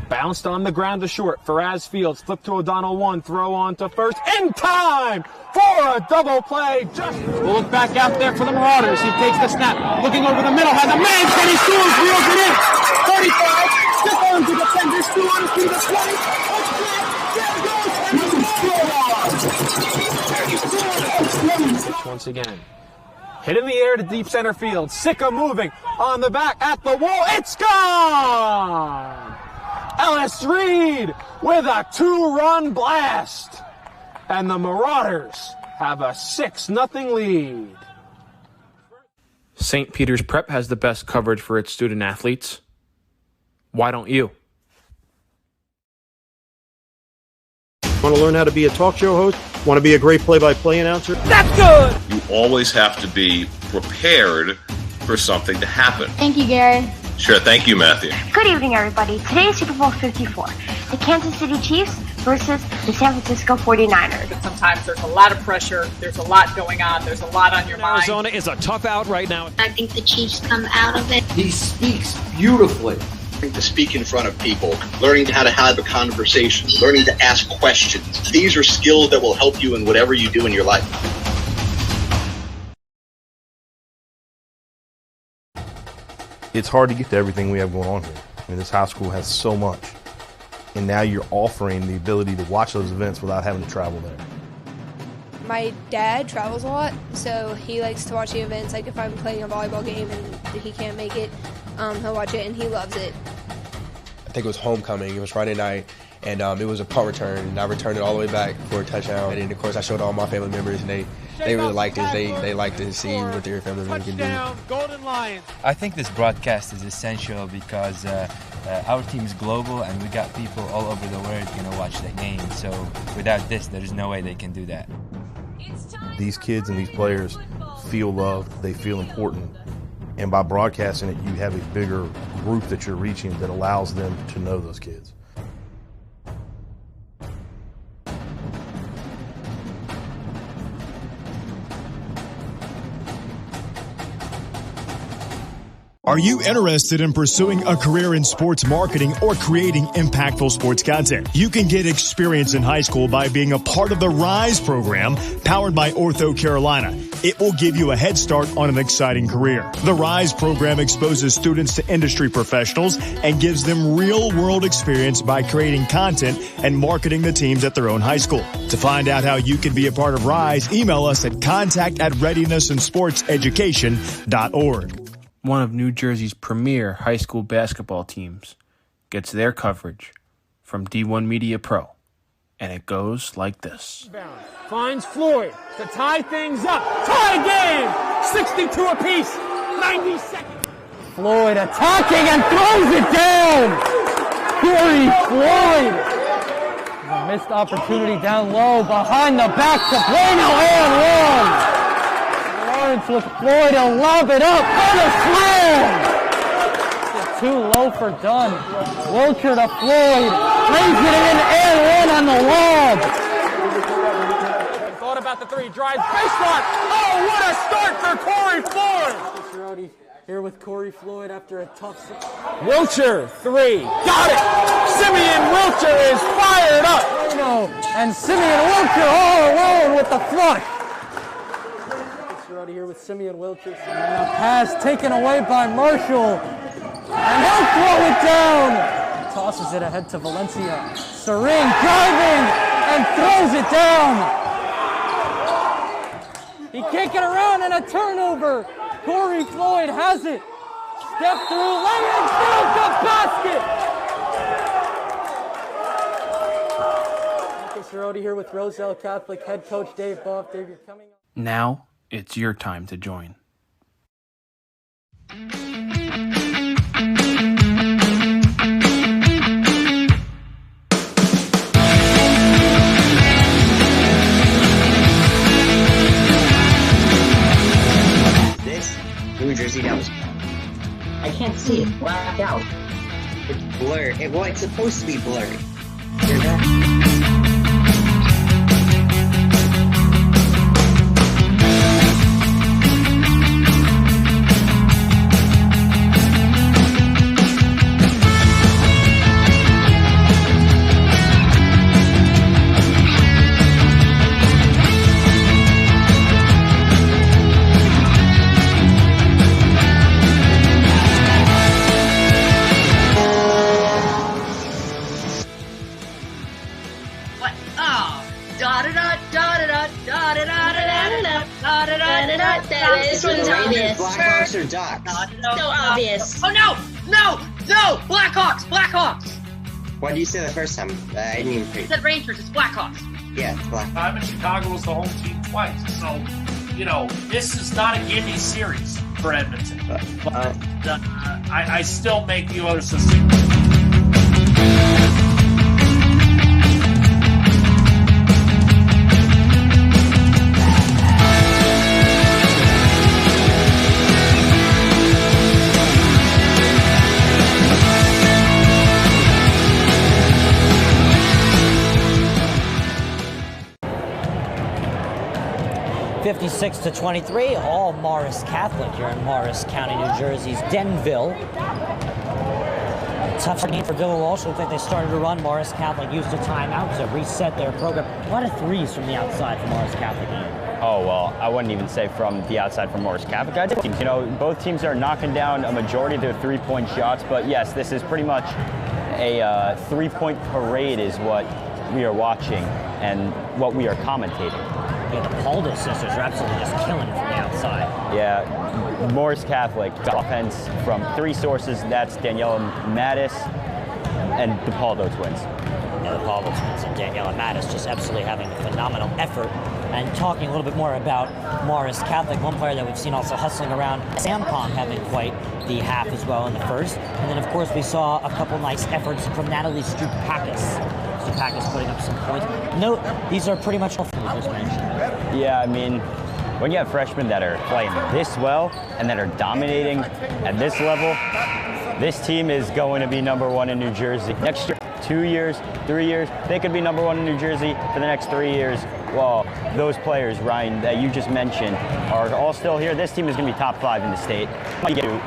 Bounced on the ground to short. Faraz Fields flip to O'Donnell, one throw on to first in time for a double play. Just we'll look back out there for the Marauders. He takes the snap, looking over the middle, has a man, and he scores, reels it in. 35, stick on to defenders, 2 to the 20. Once again, hit in the air to deep center field. Sicka moving on the back at the wall. It's gone! Ellis Reed with a 2-run blast. And the Marauders have a 6-0 lead. St. Peter's Prep has the best coverage for its student athletes. Why don't you? Want to learn how to be a talk show host? Want to be a great play-by-play announcer? That's good! You always have to be prepared for something to happen. Thank you, Gary. Sure, thank you, Matthew. Good evening, everybody. Today is Super Bowl 54. The Kansas City Chiefs versus the San Francisco 49ers. Sometimes there's a lot of pressure. There's a lot going on. There's a lot on your mind. Arizona is a tough out right now. I think the Chiefs come out of it. He speaks beautifully. To speak in front of people, learning how to have a conversation, learning to ask questions. These are skills that will help you in whatever you do in your life. It's hard to get to everything we have going on here. I mean, this high school has so much. And now you're offering the ability to watch those events without having to travel there. My dad travels a lot, so he likes to watch the events. Like if I'm playing a volleyball game and he can't make it, he'll watch it and he loves it. I think it was homecoming. It was Friday night, and it was a punt return. And I returned it all the way back for a touchdown. And then, of course, I showed all my family members, and they really liked it. They like to see what their family members can do. Golden Lions. I think this broadcast is essential because our team is global, and we got people all over the world going to watch the game. So without this, there's no way they can do that. These kids and these players feel loved. They feel important. And by broadcasting it, you have a bigger group that you're reaching that allows them to know those kids. Are you interested in pursuing a career in sports marketing or creating impactful sports content? You can get experience in high school by being a part of the RISE program powered by Ortho Carolina. It will give you a head start on an exciting career. The RISE program exposes students to industry professionals and gives them real-world experience by creating content and marketing the teams at their own high school. To find out how you can be a part of RISE, email us at contact@readinessandsportseducation.org. One of New Jersey's premier high school basketball teams gets their coverage from D1 Media Pro, and it goes like this. Finds Floyd to tie things up. Tie game! 62 apiece. 90 seconds. Floyd attacking and throws it down. Corey Floyd. A missed opportunity down low behind the back to Bueno and one. Lawrence with Floyd to lob it up for the slam. too low for Dunn. Wilcher to Floyd. Lays it in and one on the log. Thought about the three. Drives baseline. Oh, what a start for Corey Floyd. Here with Corey Floyd after a tough... Wilcher, three. Got it! Simeon Wilcher is fired up! And Simeon Wilcher all alone with the flush. Out here with Simeon Wilcher. And a pass taken away by Marshall. And he'll throw it down. Tosses it ahead to Valencia. Serene driving and throws it down. He can't get around and a turnover. Corey Floyd has it. Step through, lay it, build the basket. Marcus Cerroti here with Roselle Catholic head coach Dave Boff. Dave, you're coming up. Now it's your time to join. New Jersey, that was... I can't see it. Blacked out. It's blurred. Well, it's supposed to be blurry. This one's obvious. Blackhawks or Ducks? So obvious. Oh no! No! No! Blackhawks! Blackhawks! What did you say the first time? I didn't even hear. I said Rangers, it's Blackhawks. Yeah, it's Blackhawks. I'm in Chicago was the home team twice, so this is not a gimme series for Edmonton. But I still make the other succinct. 56-23, all Morris Catholic here in Morris County, New Jersey's Denville. Tough game for Villa Walsh. Looks like they started to run. Morris Catholic used a timeout to reset their program. A lot of threes from the outside for Morris Catholic. Oh, well, I wouldn't even say from the outside for Morris Catholic. I think, both teams are knocking down a majority of their three-point shots, but yes, this is pretty much a three-point parade is what we are watching and what we are commentating. Yeah, the Paldo sisters are absolutely just killing it from the outside. Yeah, Morris Catholic offense from three sources. That's Daniela Mattis and the Paldo twins. Yeah, the Paldo twins and Daniela Mattis just absolutely having a phenomenal effort. And talking a little bit more about Morris Catholic, one player that we've seen also hustling around, Sampon having quite the half as well in the first. And then, of course, we saw a couple nice efforts from Natalie Stupakis. Stupakis putting up some points. Note, these are pretty much all we just mentioned. Yeah, I mean, when you have freshmen that are playing this well and that are dominating at this level, this team is going to be number one in New Jersey. Next year, 2 years, 3 years, they could be number one in New Jersey for the next 3 years. Well, those players, Ryan, that you just mentioned are all still here. This team is going to be top 5 in the state. Might get to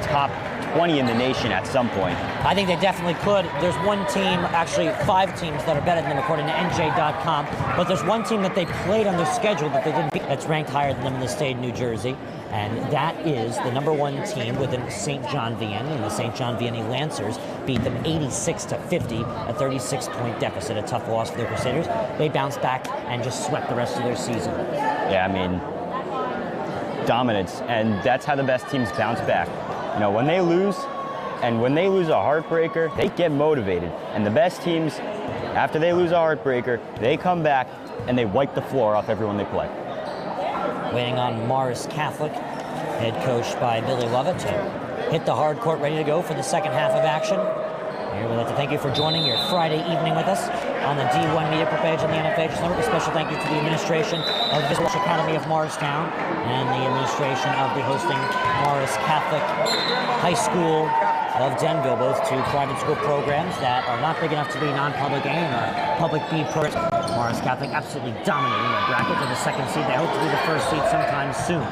top 20 in the nation at some point. I think they definitely could. There's one team, actually 5 teams that are better than them according to NJ.com, but there's one team that they played on their schedule that they didn't beat that's ranked higher than them in the state of New Jersey, and that is the number 1 team within St. John Vianney, and the St. John Vianney Lancers beat them 86-50, a 36-point deficit, a tough loss for the Crusaders. They bounced back and just swept the rest of their season. Yeah, I mean, dominance, and that's how the best teams bounce back. When they lose, and when they lose a heartbreaker, they get motivated. And the best teams, after they lose a heartbreaker, they come back and they wipe the floor off everyone they play. Waiting on Morris Catholic, head coached by Billy Lovett, to hit the hard court, ready to go for the second half of action. Here, we'd like to thank you for joining your Friday evening with us on the D1 Media Pro page on the NFHS Network. A special thank you to the administration of the Walsh Academy of Morristown and the administration of the hosting Morris Catholic High School of Denville, both two private school programs that are not big enough to be non-public A and public B programs. Morris Catholic absolutely dominating their bracket to the second seed. They hope to be the first seed sometime soon.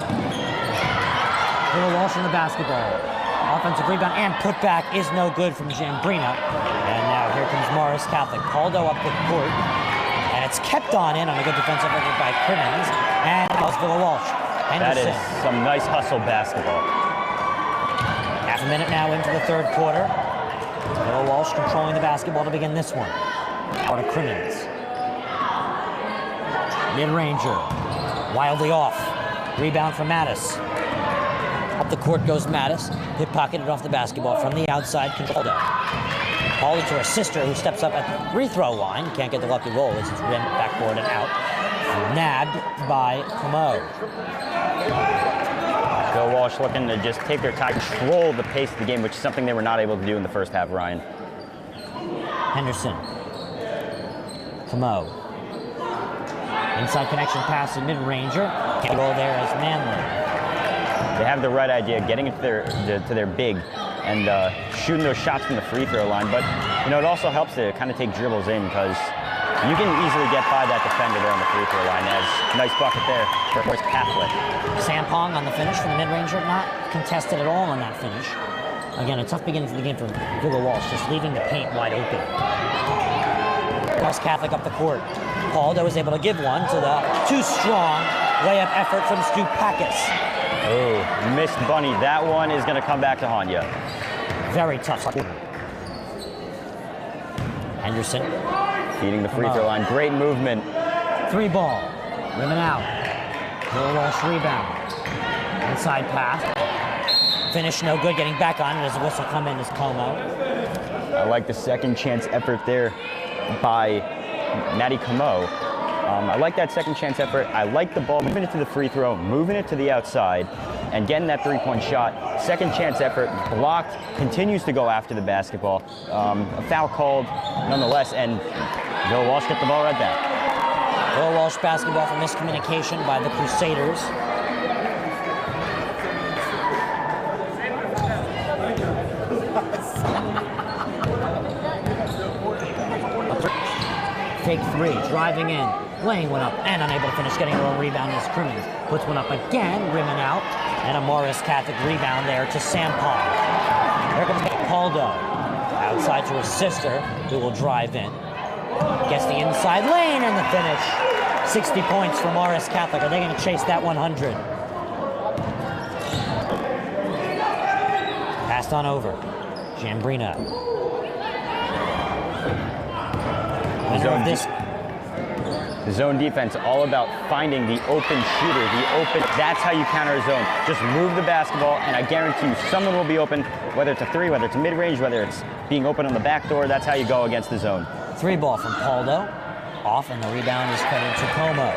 Little Walsh in the basketball. Offensive rebound and putback is no good from Jambrina. And now here comes Morris Catholic. Paldo up the court. And it's kept on in on a good defensive effort by Crimmins. And that was Little Walsh. Henderson. That is some nice hustle basketball. Half a minute now into the third quarter. Little Walsh controlling the basketball to begin this one. Out of Crimmins. Mid-ranger. Wildly off. Rebound from Mattis. Up the court goes Mattis. Pickpocketed off the basketball from the outside. Controlled out. Ball to her sister, who steps up at the free throw line. Can't get the lucky roll as it's rimmed backboard and out. Nabbed by Como. Bill Walsh looking to just take their time, control the pace of the game, which is something they were not able to do in the first half, Ryan. Henderson. Como. Inside connection pass to mid-ranger. Can't go there as Manley. They have the right idea, getting into their big and shooting those shots from the free throw line. But, you know, it also helps to kind of take dribbles in because you can easily get by that defender there on the free throw line. As nice bucket there for Morris Catholic. Sampong on the finish from the mid-ranger, not contested at all on that finish. Again, a tough beginning to the game for Villa Walsh, just leaving the paint wide open. Morris Catholic up the court. Paldo was able to give one to the too strong layup effort from Stu Packus. Oh, missed Bunny. That one is going to come back to haunt you. Very tough. Henderson. Feeding the free throw line. Great movement. 3 ball. Women out. Little Walsh rebound. Inside pass. Finish no good. Getting back on it as the whistle come in is Como. I like the second chance effort there by Maddie Como. I like that second chance effort. I like the ball moving it to the free throw, moving it to the outside, and getting that three-point shot. Second chance effort, blocked, continues to go after the basketball. A foul called nonetheless, and Bill Walsh get the ball right back. Bill Walsh basketball for miscommunication by the Crusaders. Fake 3, driving in, laying one up, and unable to finish, getting a little rebound as Crimmins puts one up again, rimming out, and a Morris Catholic rebound there to Sampong. Here comes Paldo, outside to his sister, who will drive in. Gets the inside lane and the finish. 60 points for Morris Catholic. Are they going to chase that 100? Passed on over. Jambrina. The zone defense, all about finding the open shooter, that's how you counter a zone. Just move the basketball, and I guarantee you someone will be open, whether it's a 3, whether it's a mid-range, whether it's being open on the back door. That's how you go against the zone. 3 ball from Paldo. Off, and the rebound is credited to Como.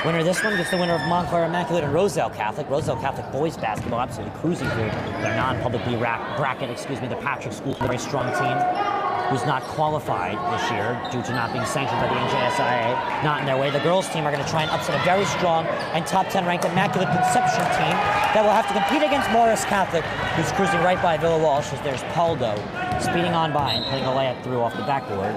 Winner of this one gets the winner of Montclair Immaculate and Roselle Catholic. Roselle Catholic boys basketball absolutely cruising through their non-public B bracket, the Patrick School, a very strong team who's not qualified this year due to not being sanctioned by the NJSIA. Not in their way. The girls team are going to try and upset a very strong and top 10 ranked Immaculate Conception team that will have to compete against Morris Catholic, who's cruising right by Villa Walsh, as there's Paldo speeding on by and putting a layup through off the backboard.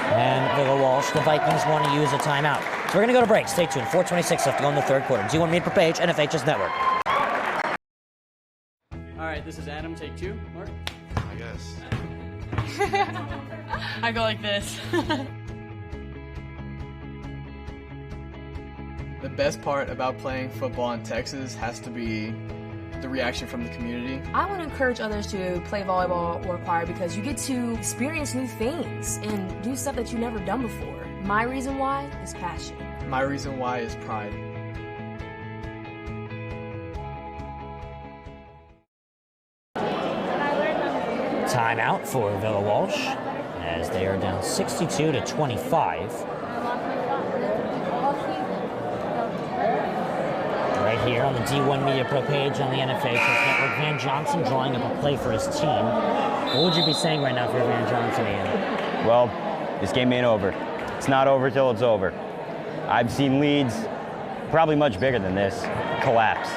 And Villa Walsh, the Vikings want to use a timeout. So we're going to go to break. Stay tuned. 4:26 left to go in the third quarter. D1 Meet per page, NFHS Network. All right, this is Adam. Take 2. Mark? I guess. I go like this. The best part about playing football in Texas has to be the reaction from the community. I want to encourage others to play volleyball or choir because you get to experience new things and do stuff that you've never done before. My reason why is passion. My reason why is pride. Timeout for Villa Walsh as they are down 62-25. Right here on the D1 Media Pro page on the NFHS Network, Van Johnson drawing up a play for his team. What would you be saying right now for Van Johnson, Ian? Well, this game ain't over. It's not over till it's over. I've seen leads probably much bigger than this collapse.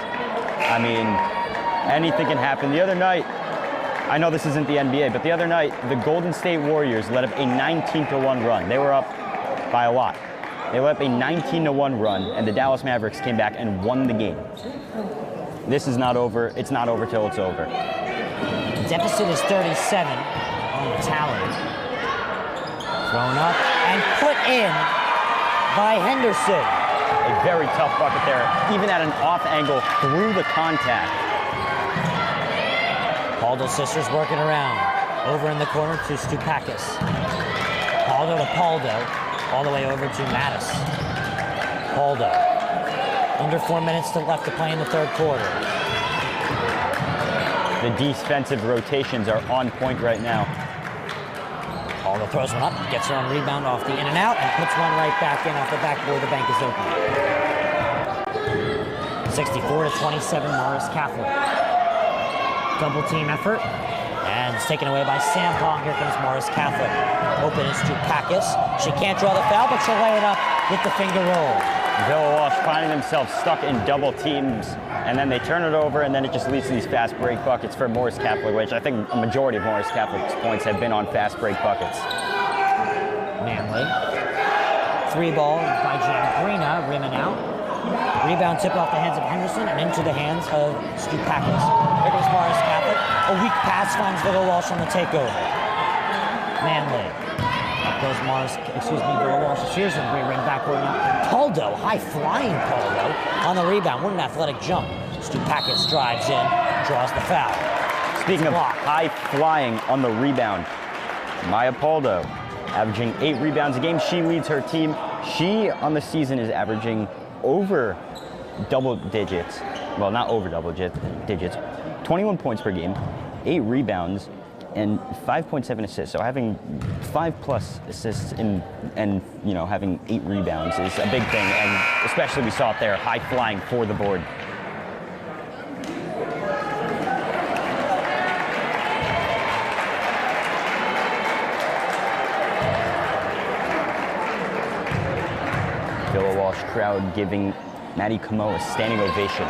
I mean, anything can happen. The other night, I know this isn't the NBA, but the other night, the Golden State Warriors led up a 19-1 run. They were up by a lot. They led up a 19-1 run, and the Dallas Mavericks came back and won the game. This is not over. It's not over till it's over. The deficit is 37 on the tally. Thrown up and put in by Henderson. A very tough bucket there, even at an off angle through the contact. Paldo's sisters working around. Over in the corner to Stupakis. Paldo to Paldo, all the way over to Mattis. Paldo. Under 4 minutes left to play in the third quarter. The defensive rotations are on point right now. Paldo throws one up, gets her on rebound off the in and out, and puts one right back in off the backboard. The bank is open. 64-27, Morris Catholic. Double team effort, and it's taken away by Sampong. Here comes Morris Catholic. Open is to Pakis. She can't draw the foul, but she'll lay it up with the finger roll. Villa Walsh finding themselves stuck in double teams, and then they turn it over, and then it just leads to these fast break buckets for Morris Catholic, which I think a majority of Morris Catholic's points have been on fast break buckets. Manley. 3-ball by Jambrina, rimming out. Rebound tip off the hands of Henderson and into the hands of Stupakis. Here comes Morris Catholic. A weak pass finds Villa Walsh on the takeover. Manley. Up goes Villa Walsh. Here's a great ring backward now. Paldo, high-flying Paldo on the rebound. What an athletic jump. Stupakis drives in, draws the foul. Speaking of high-flying on the rebound, Maya Paldo averaging 8 rebounds a game. She leads her team. She, on the season, is averaging over double digits. Well, not over double digits. 21 points per game, 8 rebounds, and 5.7 assists. So having 5+ assists and having 8 rebounds is a big thing, and especially we saw it there, high flying for the board. Villa Walsh crowd giving Maddie Comeau a standing ovation.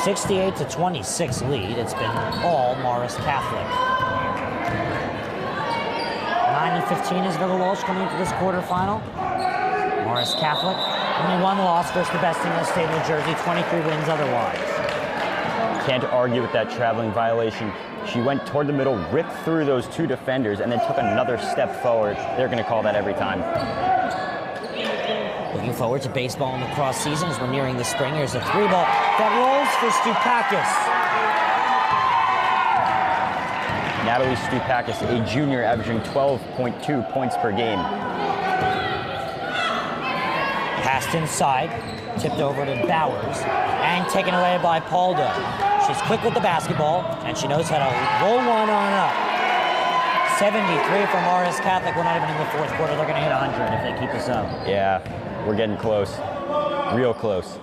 68-26 lead. It's been all Morris Catholic. 9-15 is Villa Walsh coming into this quarterfinal. Morris Catholic, only 1 loss versus the best team in the state of New Jersey, 23 wins otherwise. Can't argue with that traveling violation. She went toward the middle, ripped through those 2 defenders, and then took another step forward. They're going to call that every time. Looking forward to baseball and lacrosse season as we're nearing the spring. Here's a 3-ball that rolls for Stupakis. Natalie Stupakis, a junior, averaging 12.2 points per game. Passed inside, tipped over to Bowers, and taken away by Paldo. She's quick with the basketball, and she knows how to roll one on up. 73 for Morris Catholic. We're not even in the fourth quarter. They're going to hit 100 if they keep us up. Yeah, we're getting close. Real close.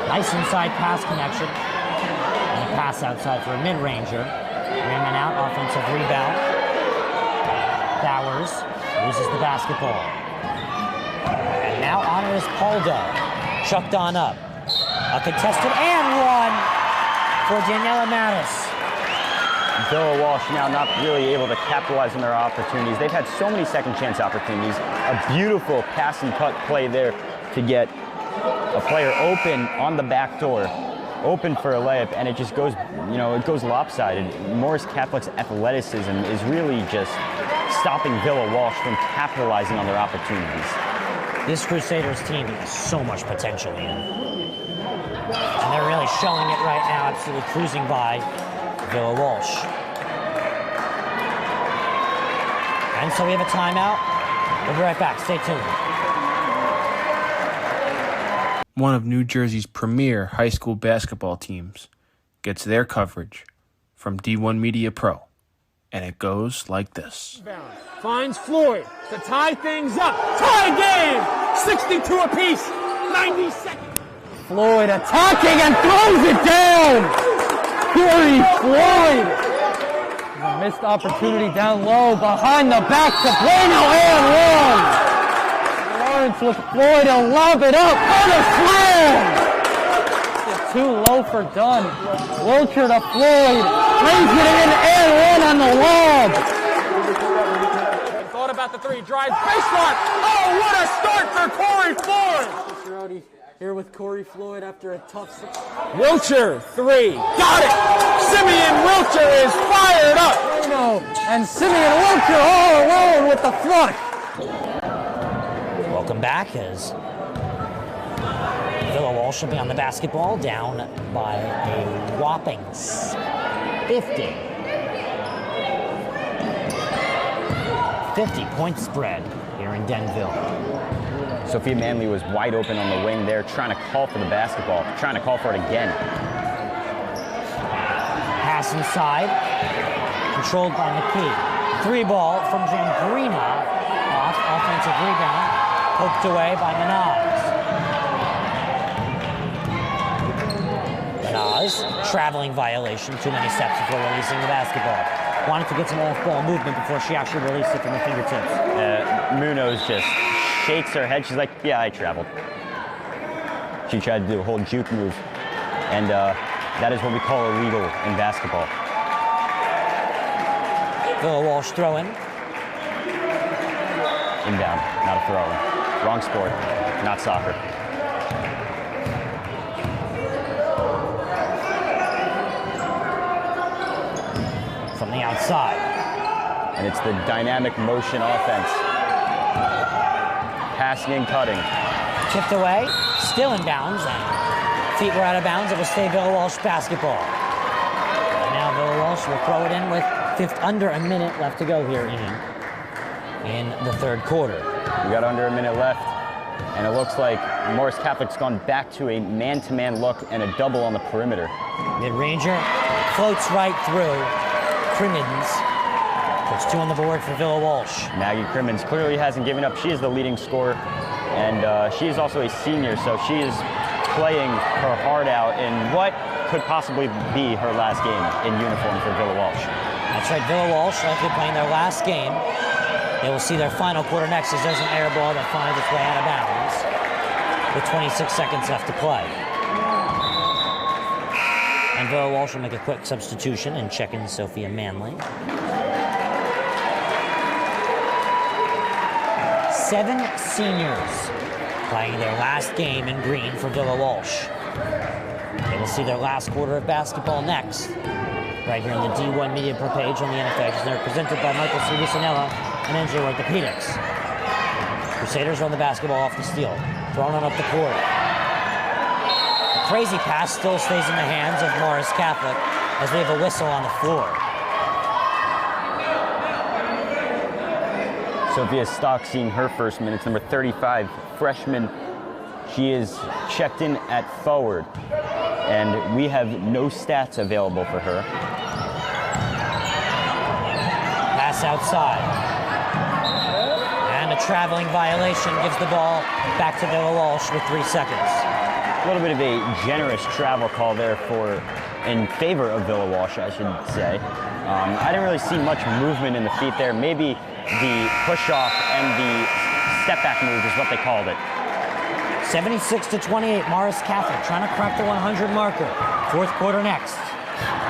Nice inside pass connection. And a pass outside for a mid-ranger. Raymond out, offensive rebound. Bowers loses the basketball. And now on it is Paldo. Chucked on up. A contested and one for Daniela Mattis. Villa Walsh now not really able to capitalize on their opportunities. They've had so many second chance opportunities. A beautiful pass and cut play there to get a player open on the back door, open for a layup, and it just goes, it goes lopsided. Morris Catholic's athleticism is really just stopping Villa Walsh from capitalizing on their opportunities. This Crusaders team has so much potential, Ian. And they're really showing it right now, absolutely cruising by Villa Walsh. And so we have a timeout. We'll be right back. Stay tuned. One of New Jersey's premier high school basketball teams gets their coverage from D1 Media Pro. And it goes like this. Finds Floyd to tie things up. Tie game! 62 apiece. 90 seconds. Floyd attacking and throws it down! Corey Floyd! A missed opportunity down low, behind the back to Bueno and one! Lawrence with Floyd to lob it up, and a slam! Too low. both are done. Wilcher to Floyd. Brings it in and one on the lob. Thought about the three. Drives baseline. Oh, what a start for Corey Floyd. Mr. Rowdy here with Corey Floyd after a tough Wilcher, three. Got it. Simeon Wilcher is fired up. And Simeon Wilcher all alone with the flush. Welcome back as Villa Walsh will be on the basketball, down by a whopping 50. 50-point spread here in Denville. Sophia Manley was wide open on the wing there, trying to call for the basketball, trying to call for it again. Pass inside, controlled by McKee. Three ball from Jangrina, off offensive rebound, poked away by Manaz. Manaz, traveling violation, too many steps before releasing the basketball. Wanted to get some off-ball movement before she actually released it from the fingertips. Munoz just shakes her head. She's like, yeah, I traveled. She tried to do a whole juke move. And that is what we call illegal in basketball. Villa Walsh throwing. Inbound, not a throw-in. Wrong sport, not soccer. From the outside. And it's the dynamic motion offense. Passing and cutting. Tipped away, still in bounds, and feet were out of bounds. It will stay Villa Walsh basketball. And now Villa Walsh will throw it in with under a minute left to go here in the third quarter. We got under a minute left, and it looks like Morris Catholic's gone back to a man-to-man look and a double on the perimeter. Mid-ranger floats right through Crimmins. Puts two on the board for Villa Walsh. Maggie Crimmins clearly hasn't given up. She is the leading scorer, and she is also a senior, so she is playing her heart out in what could possibly be her last game in uniform for Villa Walsh. That's right, Villa Walsh likely playing their last game. They will see their final quarter next as there's an air ball that finds its way out of bounds with 26 seconds left to play. And Villa Walsh will make a quick substitution and check in Sophia Manley. 7 seniors playing their last game in green for Villa Walsh. They will see their last quarter of basketball next, right here on the D1 Media Pro page on the NFHS Network, presented by Michael C. Lucinella and NJ Orthopedics. Crusaders run the basketball off the steal, thrown on up the court. A crazy pass still stays in the hands of Morris Catholic as we have a whistle on the floor. Sophia Stock seeing her first minutes, number 35, freshman. She is checked in at forward, and we have no stats available for her. Pass outside. And a traveling violation gives the ball back to Villa Walsh with 3 seconds. A little bit of a generous travel call there in favor of Villa Walsh, I should say. I didn't really see much movement in the feet there. Maybe the push-off and the step-back move is what they called it. 76-28, Morris Catholic trying to crack the 100 marker. Fourth quarter next.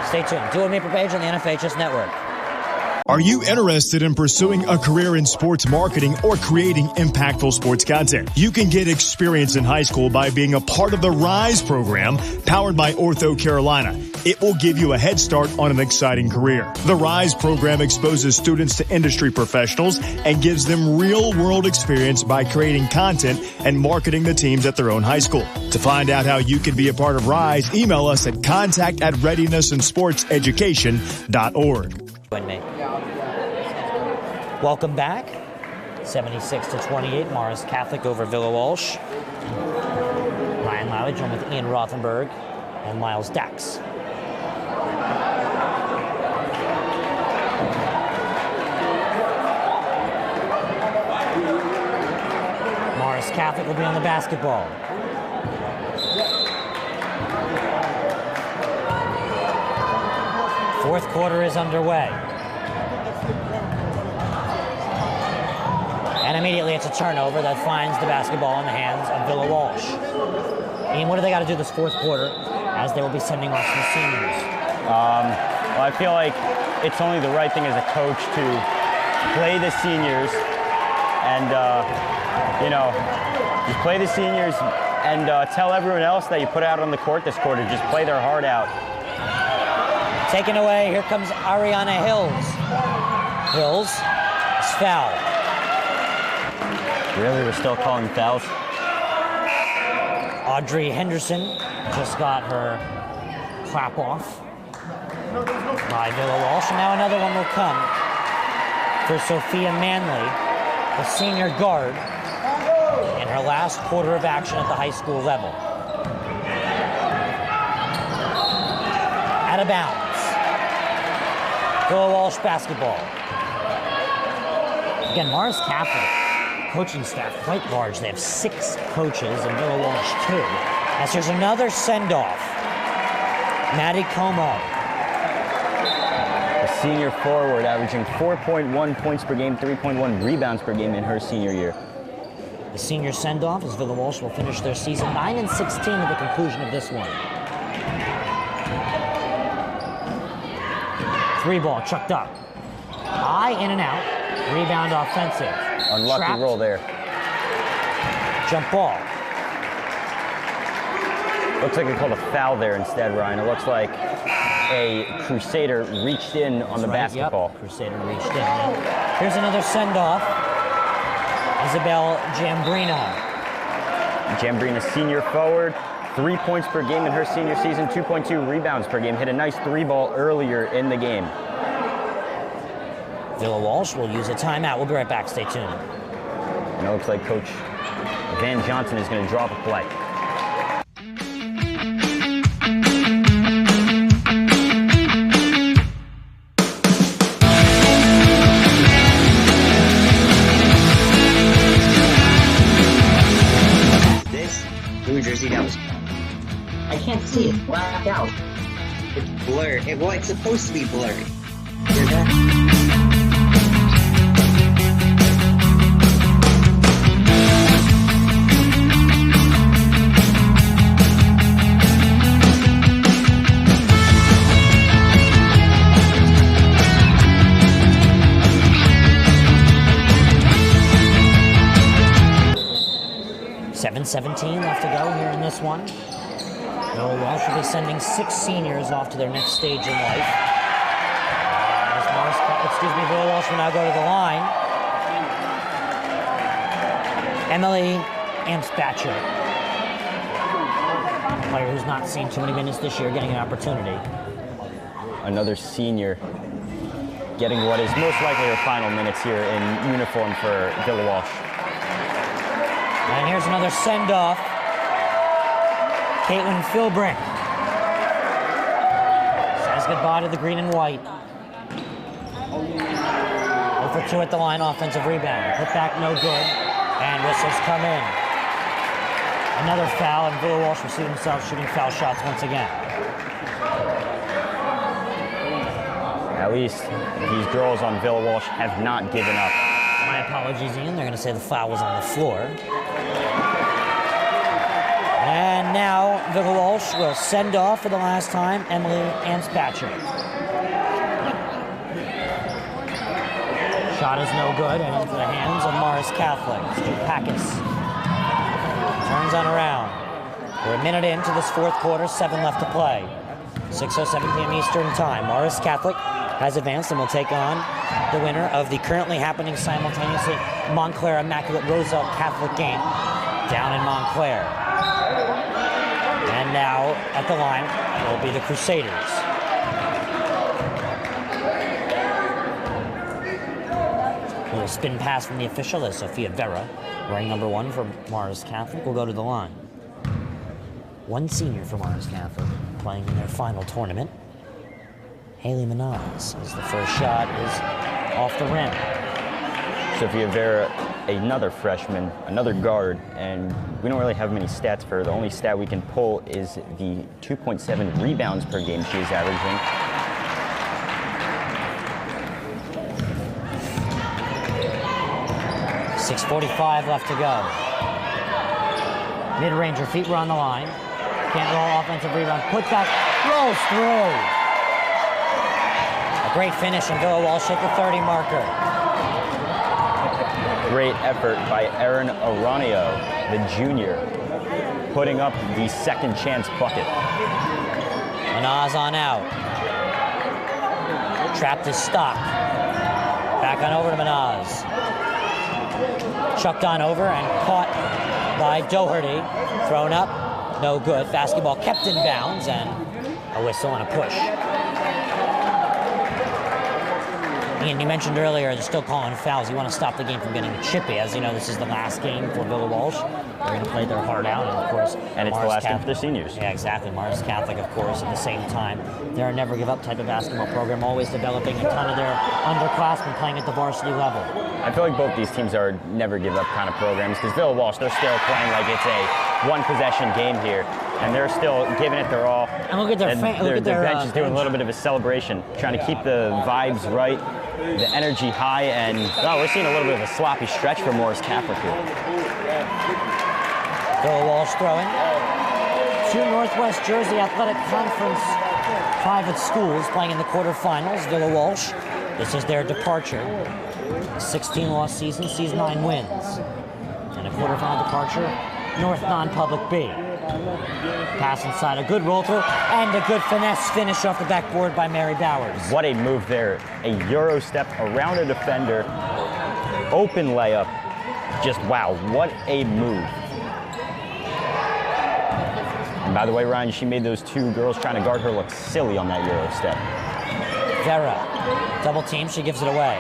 Stay tuned. Do a Maple page on the NFHS Network. Are you interested in pursuing a career in sports marketing or creating impactful sports content? You can get experience in high school by being a part of the RISE program powered by Ortho Carolina. It will give you a head start on an exciting career. The RISE program exposes students to industry professionals and gives them real-world experience by creating content and marketing the teams at their own high school. To find out how you can be a part of RISE, email us at contact@readinessandsportseducation.org. Join me. Welcome back. 76-28, Morris Catholic over Villa Walsh. Ryan Lowy joined with Ian Rothenberg and Miles Dax. Morris Catholic will be on the basketball. Fourth quarter is underway. And immediately it's a turnover that finds the basketball in the hands of Villa Walsh. Ian, what do they got to do this fourth quarter as they will be sending off some seniors. Well, I feel like it's only the right thing as a coach to play the seniors and, just play the seniors and tell everyone else that you put out on the court this quarter, just play their heart out. Taken away, here comes Ariana Hills. Hills is fouled. Really, we're still calling fouls? Audrey Henderson just got her clap off by Villa Walsh. And now another one will come for Sophia Manley, the senior guard, in her last quarter of action at the high school level. Out of bounds. Villa Walsh basketball. Again, Morris Catholic coaching staff quite large. They have 6 coaches and Villa Walsh 2. As here's another send-off. Maddie Como. The senior forward averaging 4.1 points per game, 3.1 rebounds per game in her senior year. The senior send-off as Villa Walsh will finish their season 9-16 at the conclusion of this one. 3 ball chucked up. High, in and out. Rebound offensive. Unlucky Trapped. roll there. Jump ball. Looks like they called a foul there instead, Ryan. It looks like a Crusader reached in on the basketball. Yep. Crusader reached in. And here's another send-off. Isabel Jambrina. Jambrina, senior forward, 3 points per game in her senior season, 2.2 rebounds per game. Hit a nice 3-ball earlier in the game. Villa Walsh will use a timeout. We'll be right back. Stay tuned. And it looks like Coach Van Johnson is going to drop a play. This New Jersey, that was. I can't see it. Blacked out. It's blurred. Well, it's supposed to be blurry. Hear that? 7:17 left to go here in this one. Villa Walsh will be sending 6 seniors off to their next stage in life. Villa Walsh will now go to the line. Emily Amsbatcher, a player who's not seen too many minutes this year, getting an opportunity. Another senior getting what is most likely her final minutes here in uniform for Villa Walsh. And here's another send-off. Caitlin Philbrick says goodbye to the green and white. 0 for 2 at the line, offensive rebound. Put back no good, and whistles come in. Another foul, and Villa Walsh will see themselves shooting foul shots once again. At least these girls on Villa Walsh have not given up. My apologies, Ian. They're going to say the foul was on the floor. And now Villa Walsh will send off for the last time Emily Amsbatcher. Shot is no good, and into the hands of Morris Catholic. Stu Packus turns on around. We're a minute into this 4th quarter, 7 left to play. 6:07 p.m. Eastern Time. Morris Catholic has advanced and will take on the winner of the currently happening simultaneously Montclair Immaculate Roosevelt Catholic game down in Montclair. And now at the line will be the Crusaders. A little spin pass from the official as Sophia Vera, wearing number 1 for Morris Catholic, will go to the line. 1 senior for Morris Catholic, playing in their final tournament. Haley Manaz, as the first shot is off the rim. Sophia Vera, another freshman, another guard, and we don't really have many stats for her. The only stat we can pull is the 2.7 rebounds per game she is averaging. .6:45 left to go. Mid-range, her feet were on the line. Can't roll, offensive rebound. Put that, rolls through. A great finish, and Villa Walsh hit the 30 marker. Great effort by Aaron Aranio, the junior, putting up the second chance bucket. Manaz on out. Trapped his stock. Back on over to Manaz. Chucked on over and caught by Doherty. Thrown up, no good. Basketball kept in bounds, and a whistle and a push. Ian, you mentioned earlier they're still calling fouls. You want to stop the game from getting chippy. As you know, this is the last game for Villa Walsh. They're going to play their heart out, and of course, and it's the last game for the seniors. Yeah, exactly. Morris Catholic, of course, at the same time. They're a never give up type of basketball program, always developing a ton of their underclassmen playing at the varsity level. I feel like both these teams are never give up kind of programs, because Villa Walsh, they're still playing like it's a one possession game here, and they're still giving it their all. And look at their bench is doing a little bit of a celebration, trying to keep the vibes right, the energy high, and we're seeing a little bit of a sloppy stretch for Morris Catholic here. Villa Walsh throwing. Two Northwest Jersey Athletic Conference private schools playing in the quarterfinals. Villa Walsh, this is their departure. 16-loss season sees 9 wins. And a quarterfinal departure, North Non-Public B. Pass inside, a good roll through, and a good finesse finish off the backboard by Mary Bowers. What a move there. A Euro step around a defender, open layup. Just wow, what a move. And by the way, Ryan, she made those two girls trying to guard her look silly on that Euro step. Vera, double team, she gives it away.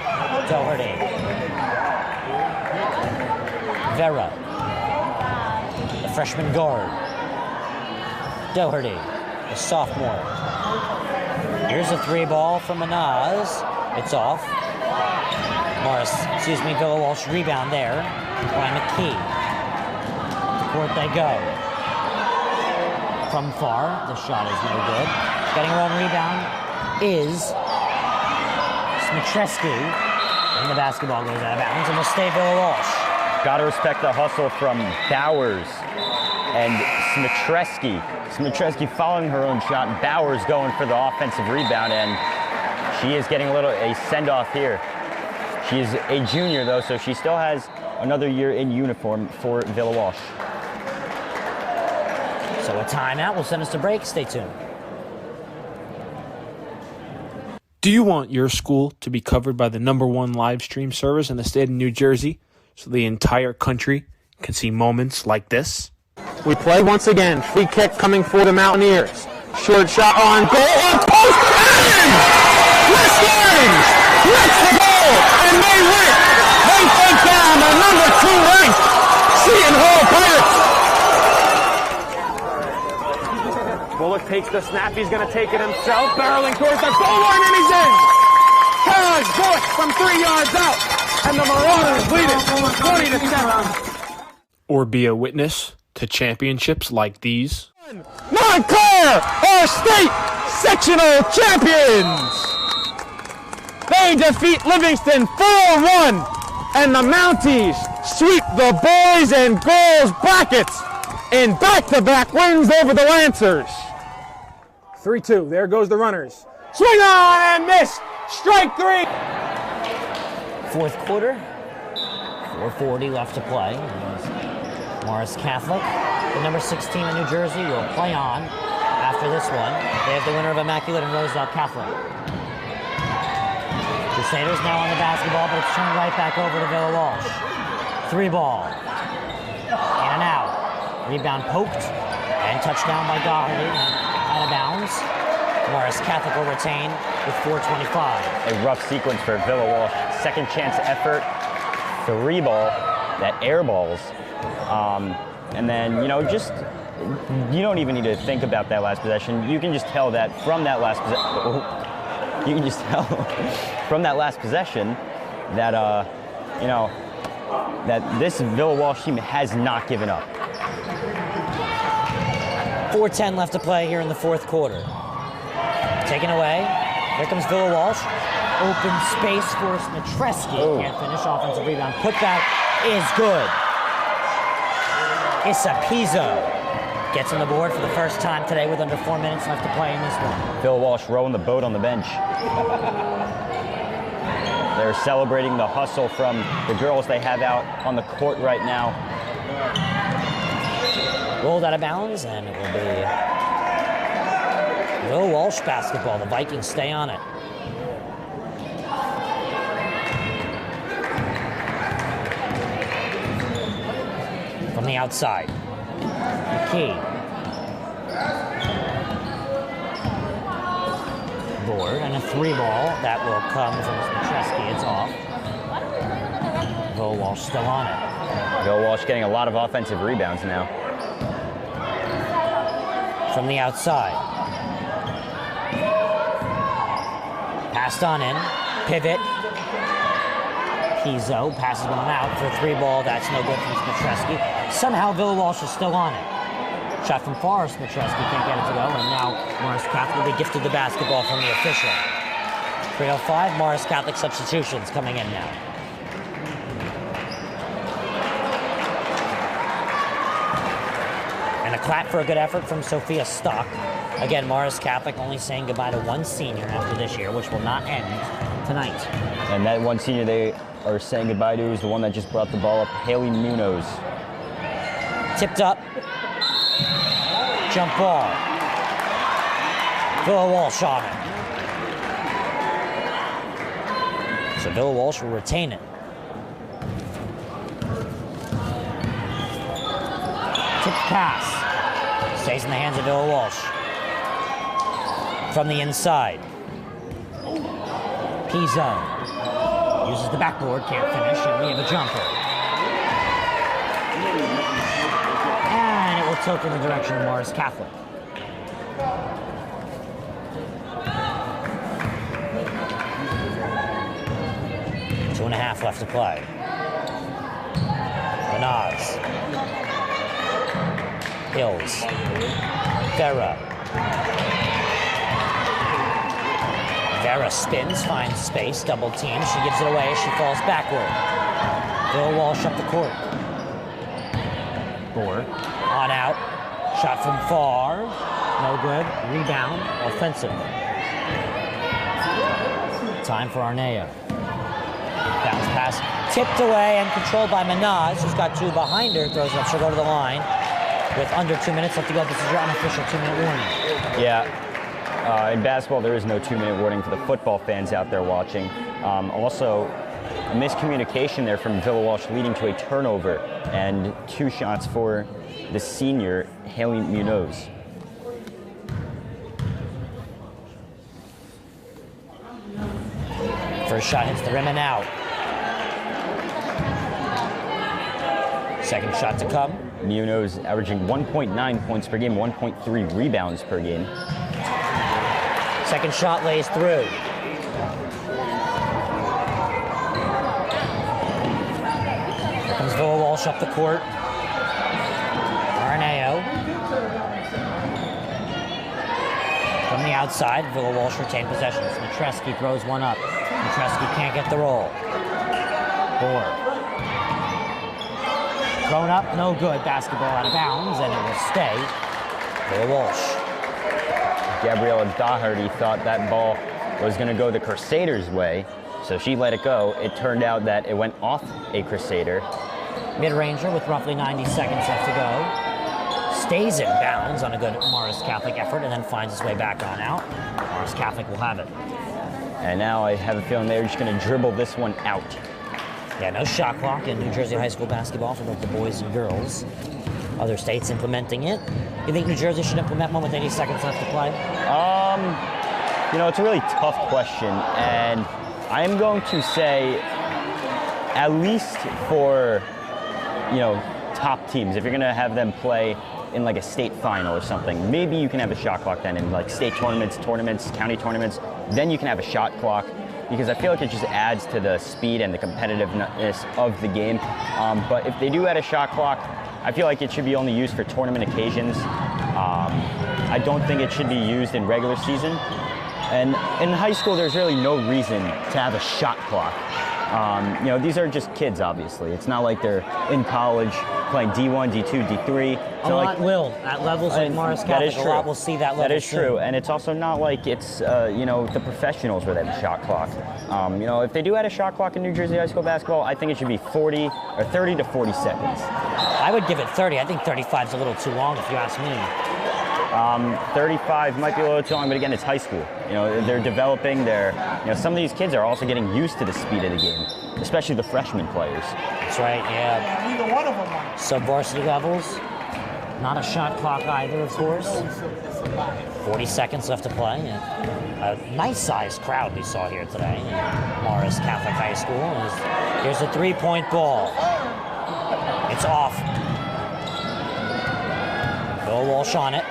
Doherty. Vera, the freshman guard. Doherty, the sophomore. Here's a 3-ball from Manaz. It's off. Villa Walsh rebound there by McKee. To court they go. From far, the shot is no good. Getting her own rebound is Smitreski. And the basketball goes out of bounds, and will stay Villa Walsh. Gotta respect the hustle from Bowers and Smitreski. Smitreski following her own shot. Bowers going for the offensive rebound, and she is getting a send-off here. She is a junior, though, so she still has another year in uniform for Villa Walsh. So a timeout will send us to break. Stay tuned. Do you want your school to be covered by the #1 live stream service in the state of New Jersey so the entire country can see moments like this? We play once again. Free kick coming for the Mountaineers. Short shot on goal. On post. And West Orange gets the goal, and they win. They take down the #2 ranked Seton Hall Pirates. Bullock takes the snap. He's going to take it himself. Barreling towards the goal line, and he's in. Charles Bullock from 3 yards out, and the Marauders lead it 20-7. Or be a witness to championships like these. Montclair are state sectional champions. They defeat Livingston 4-1, and the Mounties sweep the boys and girls brackets in back-to-back wins over the Lancers. 3-2, there goes the runners. Swing on and miss, strike 3. Fourth quarter, 4:40 left to play. Morris Catholic, the #6 in New Jersey, will play on after this one. They have the winner of Immaculate and Rosedale Catholic. Crusaders now on the basketball, but it's turned right back over to Villa Walsh. 3-ball. In and out. Rebound poked, and touchdown by Doherty. Out of bounds. Morris Catholic will retain with 4:25. A rough sequence for Villa Walsh. Second chance effort, 3-ball, that air balls. And then, you don't even need to think about that last possession. You can just tell that from that last possession. You can just tell from that last possession that, that this Villa Walsh team has not given up. 4:10 left to play here in the fourth quarter. Taken away. Here comes Villa Walsh. Open space for Smitreski. Can't finish. Offensive rebound. Putback is good. Issa Pizzo gets on the board for the first time today with under 4 minutes left to play in this one. Phil Walsh rowing the boat on the bench. They're celebrating the hustle from the girls they have out on the court right now. Rolled out of bounds, and it will be Will Walsh basketball. The Vikings stay on it. From the outside, McKee. Board and a 3-ball that will come from Smitreski. It's off. Will Walsh still on it. Will Walsh getting a lot of offensive rebounds now. From the outside. Passed on in. Pivot. Pizzo passes one out for a 3-ball. That's no good from Smitreski. Somehow Will Walsh is still on it. Shot from far, Smitreski can't get it to go, and now Morris Catholic will be gifted the basketball from the official. 3:05, Morris Catholic substitutions coming in now. And a clap for a good effort from Sophia Stock. Again, Morris Catholic only saying goodbye to one senior after this year, which will not end tonight. And that one senior they are saying goodbye to is the one that just brought the ball up, Haley Munoz. Tipped up. Jump ball. Will Walsh on it. So Will Walsh will retain it. Tipped pass. Stays in the hands of Will Walsh. From the inside. Pizzo. Uses the backboard, can't finish, and we have a jumper. And it will tilt in the direction of Morris Catholic. Two and a half left to play. Benaz. Hills. Vera. Vera spins, finds space, double team. She gives it away as she falls backward. Will Walsh up the court. Board. On out. Shot from far. No good. Rebound. Offensive. Time for Arneo. Bounce pass. Tipped away and controlled by Manaz, who's got two behind her. Throws it up. She'll go to the line. With under 2 minutes left to go, this is your unofficial 2-minute warning. Yeah. In basketball, there is no 2-minute warning for the football fans out there watching. Also, a miscommunication there from Villa Walsh leading to a turnover and 2 shots for the senior, Haley Munoz. First shot hits the rim and out. Second shot to come. Munoz averaging 1.9 points per game, 1.3 rebounds per game. Second shot lays through. Here comes Villa Walsh up the court. Arneo. From the outside, Villa Walsh retained possession. Smitreski throws one up. Smitreski can't get the roll. Board. Thrown up, no good. Basketball out of bounds, and it will stay. Villa Walsh. Gabriella Daugherty thought that ball was going to go the Crusaders' way, so she let it go. It turned out that it went off a Crusader. Mid-ranger with roughly 90 seconds left to go. Stays in bounds on a good Morris Catholic effort and then finds his way back on out. Morris Catholic will have it. And now I have a feeling they're just going to dribble this one out. Yeah, no shot clock in New Jersey high school basketball for both the boys and girls. Other states implementing it. You think New Jersey should implement one with 80 seconds left to play? You know, it's a really tough question, and I'm going to say at least for, you know, top teams, if you're going to have them play in like a state final or something, maybe you can have a shot clock then in like state tournaments, county tournaments, then you can have a shot clock, because I feel like it just adds to the speed and the competitiveness of the game. But if they do add a shot clock, I feel like it should be only used for tournament occasions. I don't think it should be used in regular season. And in high school, there's really no reason to have a shot clock. You know, these are just kids, obviously. It's not like they're in college playing D1, D2, D3. A lot will at levels like Morris Catholic. That is true. A lot will see that level. That is soon. true, and it's also not like it's you know, the professionals where they have a shot clock. You know, if they do add a shot clock in New Jersey high school basketball, I think it should be 30 to 40 seconds. I would give it 30. I think 35 is a little too long, if you ask me. 35 might be a little too long, but again, it's high school. You know, they're developing. You know, some of these kids are also getting used to the speed of the game, especially the freshman players. That's right, yeah. Neither one of them won. Sub-varsity levels. Not a shot clock either, of course. 40 seconds left to play. A nice-sized crowd we saw here today in Morris Catholic High School. And here's a three-point ball. It's off. Bill Walsh on it.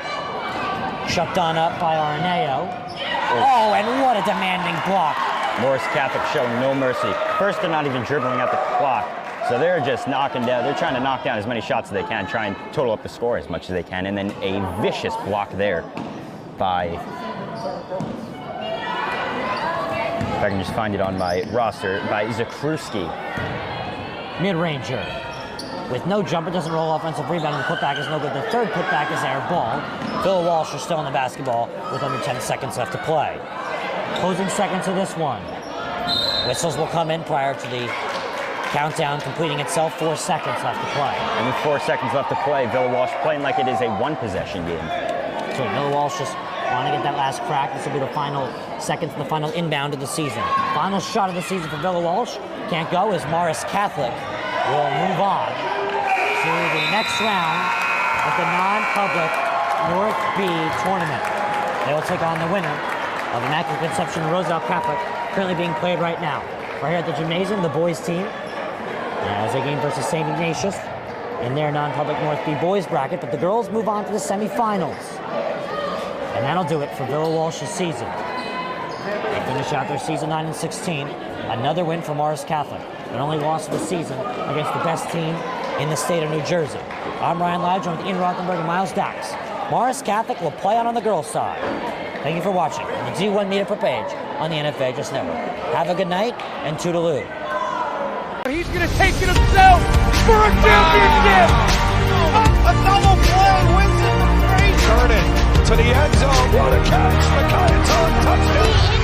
Shut down up by Arneo. Oh, and what a demanding block. Morris Catholic showing no mercy. First, they're not even dribbling out the clock. So they're just knocking down, they're trying to knock down as many shots as they can, try and total up the score as much as they can. And then a vicious block there by, if I can just find it on my roster, by Zakruski. Mid-ranger. With no jumper, doesn't roll offensive rebound, and the putback is no good. The third putback is air ball. Phil Walsh is still in the basketball with under 10 seconds left to play. Closing seconds of this one. Whistles will come in prior to the countdown completing itself. 4 seconds left to play. And with 4 seconds left to play, Bill Walsh playing like it is a one-possession game. So Bill Walsh just want to get that last crack. This will be the final seconds and the final inbound of the season. Final shot of the season for Bill Walsh. Can't go as Morris Catholic will move on to the next round of the non-public North B tournament. They will take on the winner of Immaculate Conception Roselle Catholic, currently being played right now. Right here at the gymnasium, the boys team, as they game versus St. Ignatius in their non-public North B boys bracket, but the girls move on to the semifinals. And that'll do it for Villa Walsh's season. They finish out their season 9-16. Another win for Morris Catholic. Their only loss of the season against the best team in the state of New Jersey. I'm Ryan Lodge, joined with Ian Rothenberg and Miles Dax. Morris Catholic will play on the girls' side. Thank you for watching the D1 media per page on the NFHS Network. Have a good night and toodaloo. He's going to take it himself for a championship. A double play wins it for 3. Turn it to the end zone. What a catch. Micaiah touchdown.